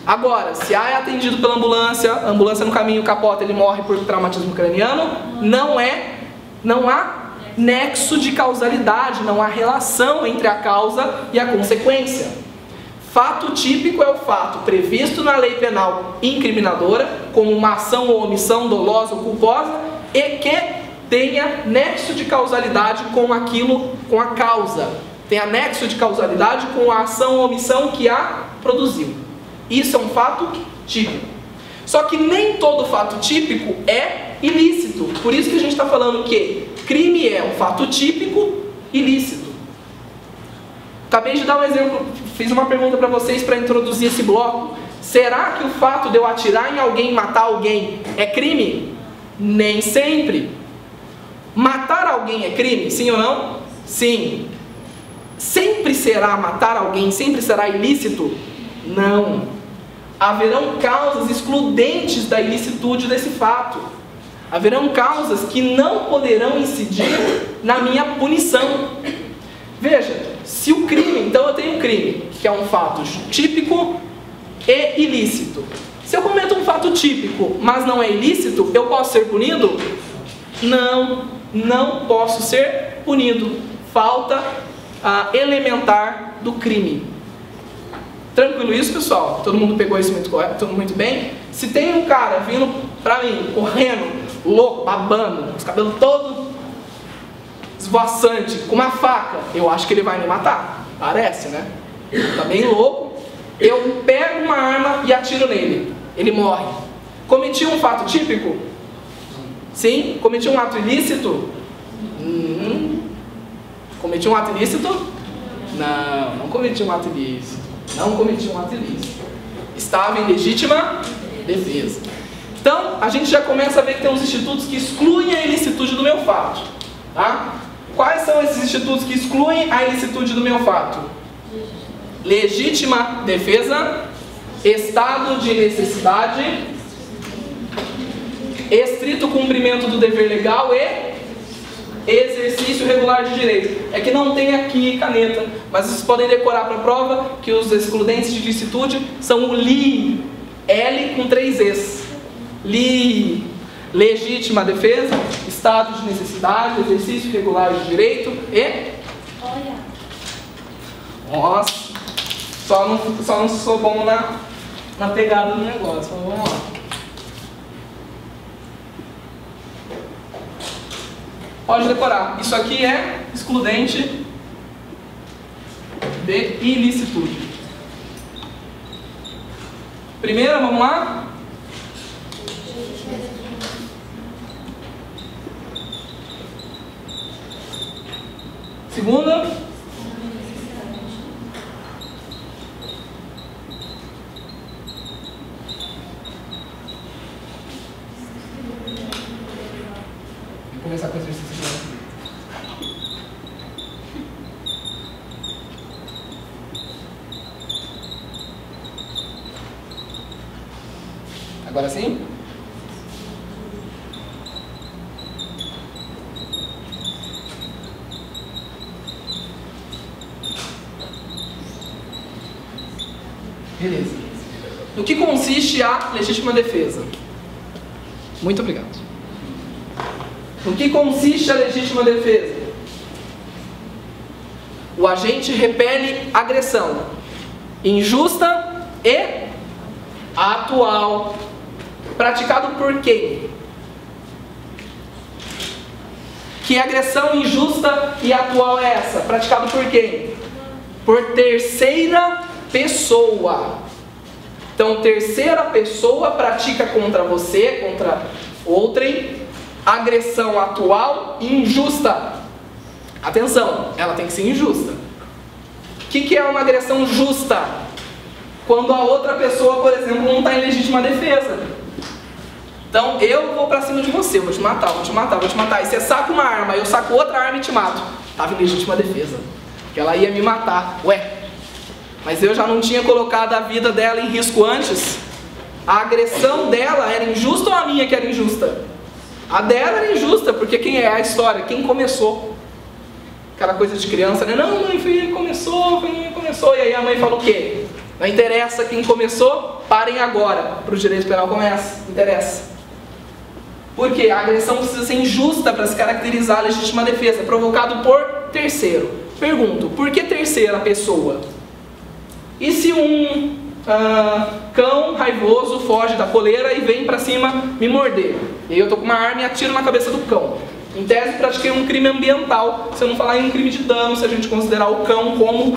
Agora, se A é atendido pela ambulância, a ambulância no caminho capota, ele morre por traumatismo craniano, não há nexo de causalidade, não há relação entre a causa e a consequência. Fato típico é o fato previsto na lei penal incriminadora, como uma ação ou omissão dolosa ou culposa, e que tenha nexo de causalidade com aquilo, com a causa. Tenha nexo de causalidade com a ação ou omissão que a produziu. Isso é um fato típico. Só que nem todo fato típico é ilícito. Por isso que a gente está falando que crime é um fato típico ilícito. Acabei de dar um exemplo, fiz uma pergunta para vocês para introduzir esse bloco. Será que o fato de eu atirar em alguém e matar alguém é crime? Nem sempre. Matar alguém é crime? Sim ou não? Sim. Sempre será matar alguém? Sempre será ilícito? Não. Haverão causas excludentes da ilicitude desse fato. Haverão causas que não poderão incidir na minha punição. Veja, se o crime, então eu tenho um crime, que é um fato típico e ilícito. Se eu cometo um fato típico, mas não é ilícito, eu posso ser punido? Não, não posso ser punido. Falta elementar do crime. Tranquilo isso, pessoal? Todo mundo pegou isso muito bem? Se tem um cara vindo pra mim, correndo, louco, babando, os cabelos todos esvoaçante, com uma faca, eu acho que ele vai me matar. Parece, né? Tá bem louco. Eu pego uma arma e atiro nele. Ele morre. Cometi um fato típico? Sim. Cometi um ato ilícito? Cometi um ato ilícito? Não, não cometi um ato ilícito. Não cometi um ato ilícito. Estava em legítima defesa. Então, a gente já começa a ver que tem uns institutos que excluem a ilicitude do meu fato. Tá? Quais são esses institutos que excluem a ilicitude do meu fato? Legítima defesa, estado de necessidade, estrito cumprimento do dever legal e exercício regular de direito. É que não tem aqui caneta, mas vocês podem decorar para a prova que os excludentes de ilicitude são o LI, L com 3 Es. LI, legítima defesa, estado de necessidade, exercício regular de direito e... Olha. Nossa, só não sou bom na pegada do negócio, mas vamos lá. Pode decorar. Isso aqui é excludente de ilicitude. Primeira, vamos lá? Segunda? Vou começar com o exercício. Agora sim? Beleza. No que consiste a legítima defesa? Muito obrigado. No que consiste a legítima defesa? O agente repele agressão injusta e atual. Praticado por quem? Que agressão injusta e atual é essa? Praticado por quem? Por terceira pessoa. Então, terceira pessoa pratica contra você, contra Outrem, agressão atual e injusta. Atenção, ela tem que ser injusta. O que é uma agressão justa? Quando a outra pessoa, por exemplo, não está em legítima defesa. Então, eu vou pra cima de você, eu vou te matar, vou te matar, vou te matar. E você saca uma arma, eu saco outra arma e te mato. Estava em legítima defesa. Porque ela ia me matar. Ué, mas eu já não tinha colocado a vida dela em risco antes? A agressão dela era injusta ou a minha que era injusta? A dela era injusta, porque quem é a história? Quem começou? Aquela coisa de criança, né? Não, mãe, foi ele que começou, foi ele que começou. E aí a mãe falou o quê? Não interessa quem começou, parem agora. Para o direito penal começa, não interessa. Porque a agressão precisa ser injusta para se caracterizar a legítima defesa, provocado por terceiro. Pergunto, por que terceira pessoa? E se um cão raivoso foge da coleira e vem para cima me morder? E aí eu tô com uma arma e atiro na cabeça do cão. Em tese, pratiquei um crime ambiental, se eu não falar em um crime de dano, se a gente considerar o cão como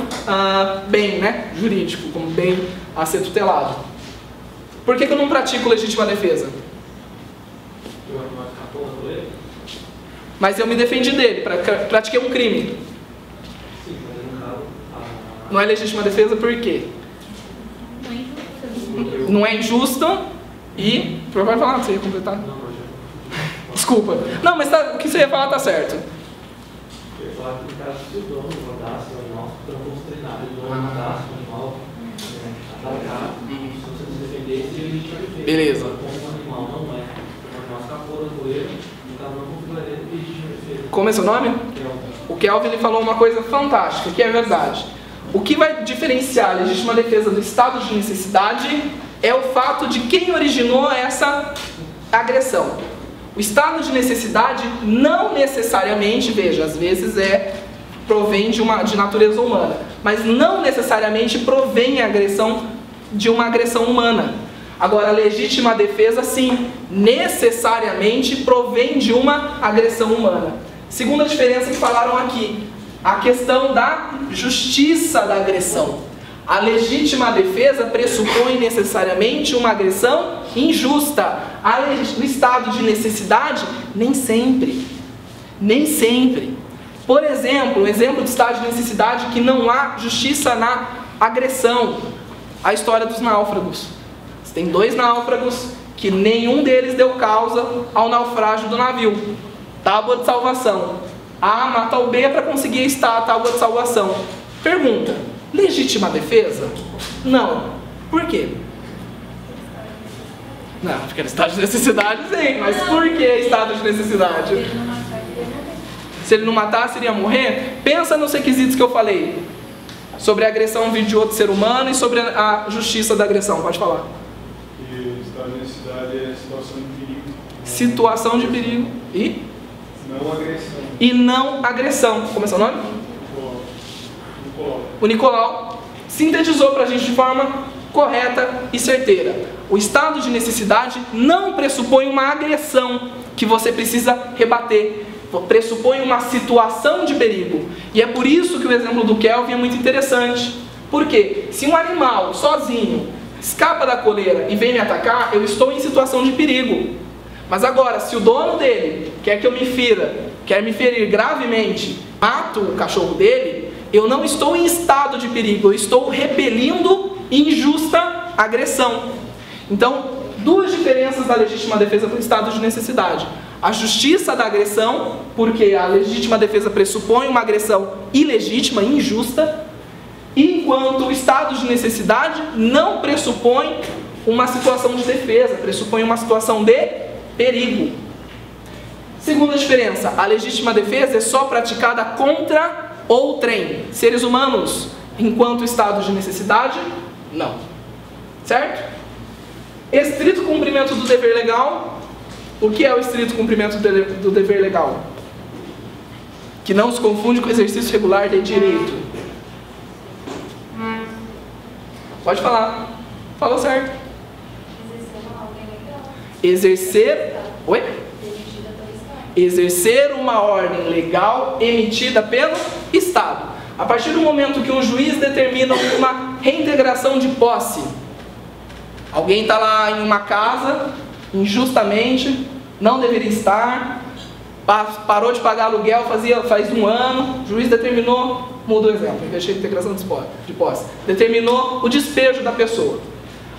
bem, né, jurídico, como bem a ser tutelado. Por que eu não pratico legítima defesa? Mas eu me defendi dele, pratiquei um crime. Não é legítima defesa por quê? Não é injusta e... Vai falar, você ia completar? Desculpa. Não, mas o que você ia falar tá certo. Eu ia falar que o cara, se o dono rodasse o animal, não fosse treinado, o dono rodasse o animal, atacar, se você se defendesse, ele tinha defesa. Beleza. Como o animal não é, o animal escapou da coleira, então não configuraria legítima defesa. Como é seu nome? O Kelvin ele falou uma coisa fantástica, que é verdade. O que vai diferenciar a legítima defesa do estado de necessidade é o fato de quem originou essa agressão. O estado de necessidade não necessariamente, veja, às vezes provém de natureza humana, mas não necessariamente provém de uma agressão humana. Agora, a legítima defesa, sim, necessariamente provém de uma agressão humana. Segunda diferença que falaram aqui, a questão da justiça da agressão. A legítima defesa pressupõe necessariamente uma agressão injusta. O estado de necessidade, nem sempre. Nem sempre. Por exemplo, o exemplo de estado de necessidade que não há justiça na agressão. A história dos náufragos. Você tem 2 náufragos que nenhum deles deu causa ao naufrágio do navio. Tábua de salvação. A mata o B para conseguir estar a tábua de salvação. Pergunta. Legítima defesa? Não. Por quê? Não, porque era estado de necessidade, sim. Mas por que estado de necessidade? Se ele não matasse, iria morrer? Pensa nos requisitos que eu falei. Sobre a agressão vir de outro ser humano e sobre a justiça da agressão. Pode falar. E o estado de necessidade é situação de perigo. Situação de perigo. E? Não agressão. E não agressão. Como é seu nome? O Nicolau sintetizou para a gente de forma correta e certeira. O estado de necessidade não pressupõe uma agressão que você precisa rebater. Pressupõe uma situação de perigo. E é por isso que o exemplo do Kelvin é muito interessante. Por quê? Se um animal sozinho escapa da coleira e vem me atacar, eu estou em situação de perigo. Mas agora, se o dono dele quer que eu me fira, quer me ferir gravemente, mato o cachorro dele, eu não estou em estado de perigo, eu estou repelindo injusta agressão. Então, 2 diferenças da legítima defesa para o estado de necessidade. A justiça da agressão, porque a legítima defesa pressupõe uma agressão ilegítima, injusta, enquanto o estado de necessidade não pressupõe uma situação de defesa, pressupõe uma situação de perigo. Segunda diferença, a legítima defesa é só praticada contra outrem, seres humanos, enquanto estado de necessidade, não. Certo? Estrito cumprimento do dever legal. O que é o estrito cumprimento do dever legal? Que não se confunde com o exercício regular de direito. Pode falar. Falou certo. Exercer... Oi? Exercer uma ordem legal emitida pelo Estado. A partir do momento que um juiz determina uma reintegração de posse, alguém está lá em uma casa, injustamente, não deveria estar, parou de pagar aluguel faz 1 ano, o juiz determinou, muda o exemplo, investir em integração de posse, determinou o despejo da pessoa.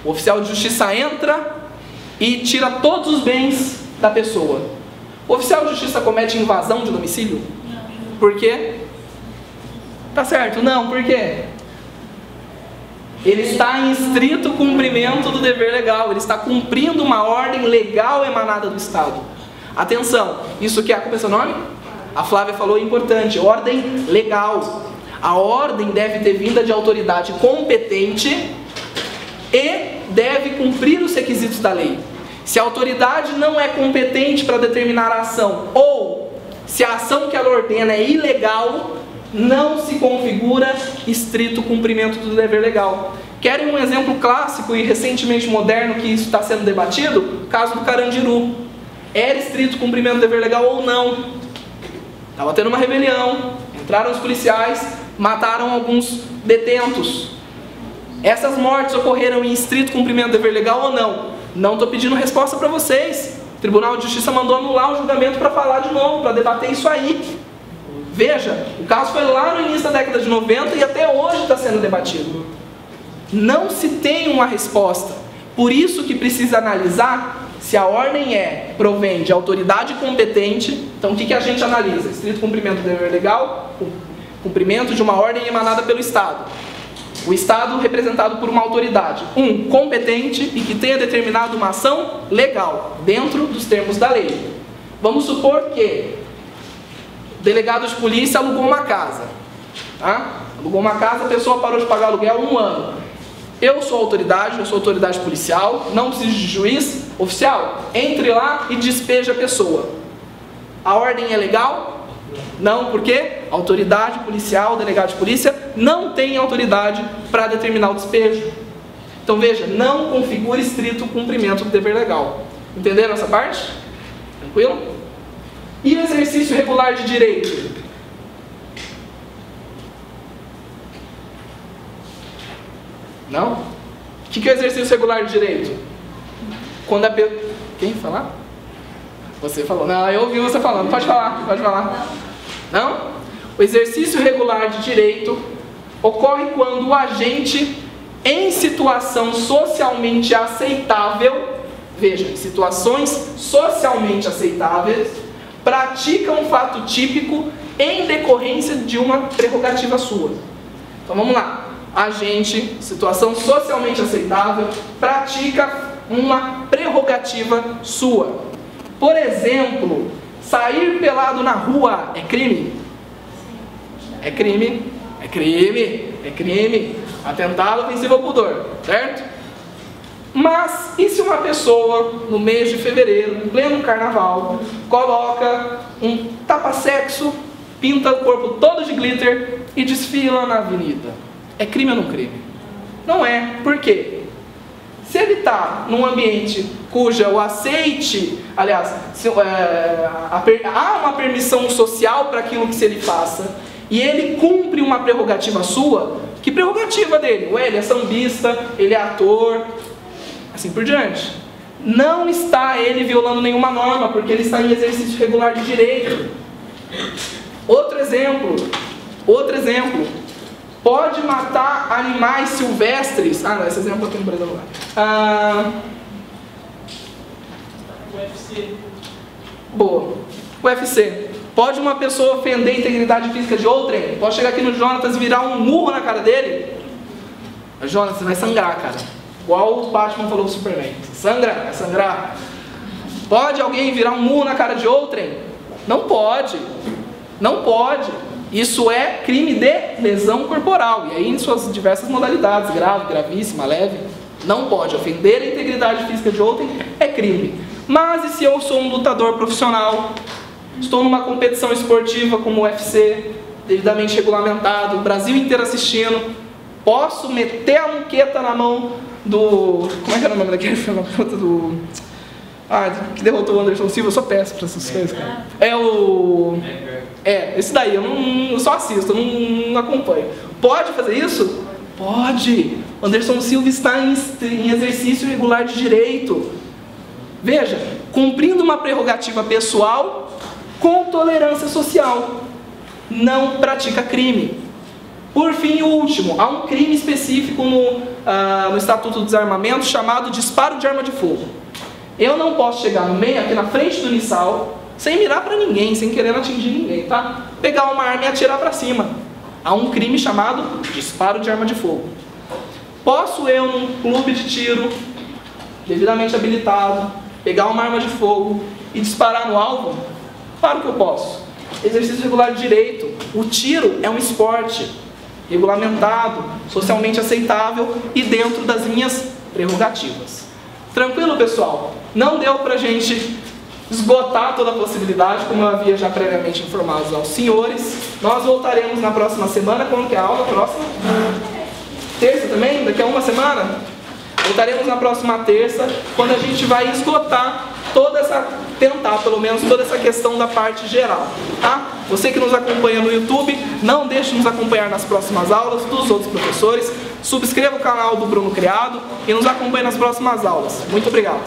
O oficial de justiça entra e tira todos os bens da pessoa. O oficial de justiça comete invasão de domicílio? Por quê? Tá certo? Não, por quê? Ele está em estrito cumprimento do dever legal, ele está cumprindo uma ordem legal emanada do Estado. Atenção, isso que é, como é seu nome? A Flávia falou, é importante, ordem legal. A ordem deve ter vinda de autoridade competente e deve cumprir os requisitos da lei. Se a autoridade não é competente para determinar a ação, ou se a ação que ela ordena é ilegal, não se configura estrito cumprimento do dever legal. Querem um exemplo clássico e recentemente moderno que isso está sendo debatido? O caso do Carandiru. Era estrito cumprimento do dever legal ou não? Estava tendo uma rebelião, entraram os policiais, mataram alguns detentos. Essas mortes ocorreram em estrito cumprimento do dever legal ou não? Não estou pedindo resposta para vocês. O Tribunal de Justiça mandou anular o julgamento para falar de novo, para debater isso aí. Veja, o caso foi lá no início da década de 90 e até hoje está sendo debatido. Não se tem uma resposta. Por isso que precisa analisar se a ordem provém de autoridade competente. Então o que a gente analisa? Estrito cumprimento do dever legal, cumprimento de uma ordem emanada pelo Estado. O Estado representado por uma autoridade, competente e que tenha determinado uma ação legal, dentro dos termos da lei. Vamos supor que o delegado de polícia alugou uma casa. Tá? Alugou uma casa, a pessoa parou de pagar aluguel 1 ano. Eu sou autoridade policial, não preciso de juiz. Oficial, entre lá e despeje a pessoa. A ordem é legal? Não, porque a autoridade policial, o delegado de polícia, não tem autoridade para determinar o despejo. Então veja, não configura estrito cumprimento do dever legal. Entenderam essa parte? Tranquilo? E o exercício regular de direito? Não? O que é o exercício regular de direito? Quando a pessoa... Quem falar? Você falou. Não, eu ouvi você falando. Pode falar, pode falar. Não? O exercício regular de direito ocorre quando o agente, em situação socialmente aceitável, veja, em situações socialmente aceitáveis, pratica um fato típico em decorrência de uma prerrogativa sua. Então vamos lá. Agente, situação socialmente aceitável, pratica uma prerrogativa sua. Por exemplo, sair pelado na rua é crime? É crime, é crime, é crime. Atentado ofensivo ao pudor, certo? Mas, e se uma pessoa, no mês de fevereiro, em pleno carnaval, coloca um tapa-sexo, pinta o corpo todo de glitter e desfila na avenida? É crime ou não crime? Não é. Por quê? Se ele está num ambiente cuja o aceite, aliás, há uma permissão social para aquilo que se ele faça, e ele cumpre uma prerrogativa sua, que prerrogativa dele? Ué, ele é sambista, ele é ator, assim por diante. Não está ele violando nenhuma norma, porque ele está em exercício regular de direito. Outro exemplo. Pode matar animais silvestres. Ah, não, esse exemplo aqui no Brasil lá. UFC. Boa. UFC. Pode uma pessoa ofender a integridade física de outrem? Pode chegar aqui no Jonatas e virar um murro na cara dele? Jonatas, você vai sangrar, cara. Igual o Batman falou pro Superman. Sangra, vai sangrar. Pode alguém virar um murro na cara de outrem? Não pode. Não pode. Isso é crime de lesão corporal. E aí em suas diversas modalidades. Grave, gravíssima, leve. Não pode. Ofender a integridade física de outrem é crime. Mas e se eu sou um lutador profissional? Estou numa competição esportiva como o UFC, devidamente regulamentado, o Brasil inteiro assistindo. Posso meter a muqueta na mão do... Como é que era o nome daquele filho da puta do... que derrotou o Anderson Silva. Eu sou péssimo para essas coisas, cara. Esse daí, eu só assisto, eu não acompanho. Pode fazer isso? Pode. Anderson Silva está em exercício regular de direito. Veja, cumprindo uma prerrogativa pessoal com tolerância social. Não pratica crime. Por fim, o último, há um crime específico no Estatuto do Desarmamento chamado disparo de arma de fogo. Eu não posso chegar no meio, aqui na frente do Unissal, sem mirar para ninguém, sem querer atingir ninguém, tá? Pegar uma arma e atirar para cima. Há um crime chamado disparo de arma de fogo. Posso eu, num clube de tiro, devidamente habilitado, pegar uma arma de fogo e disparar no alvo? Claro que eu posso. Exercício regular de direito. O tiro é um esporte regulamentado, socialmente aceitável e dentro das minhas prerrogativas. Tranquilo, pessoal? Não deu pra gente esgotar toda a possibilidade, como eu havia já previamente informado aos senhores. Nós voltaremos na próxima semana. Quando que é a aula próxima? Terça também? Daqui a uma semana? Voltaremos na próxima terça, quando a gente vai esgotar tentar pelo menos toda essa questão da parte geral, tá? Você que nos acompanha no YouTube, não deixe de nos acompanhar nas próximas aulas dos outros professores. Subscreva o canal do Bruno Criado e nos acompanhe nas próximas aulas. Muito obrigado.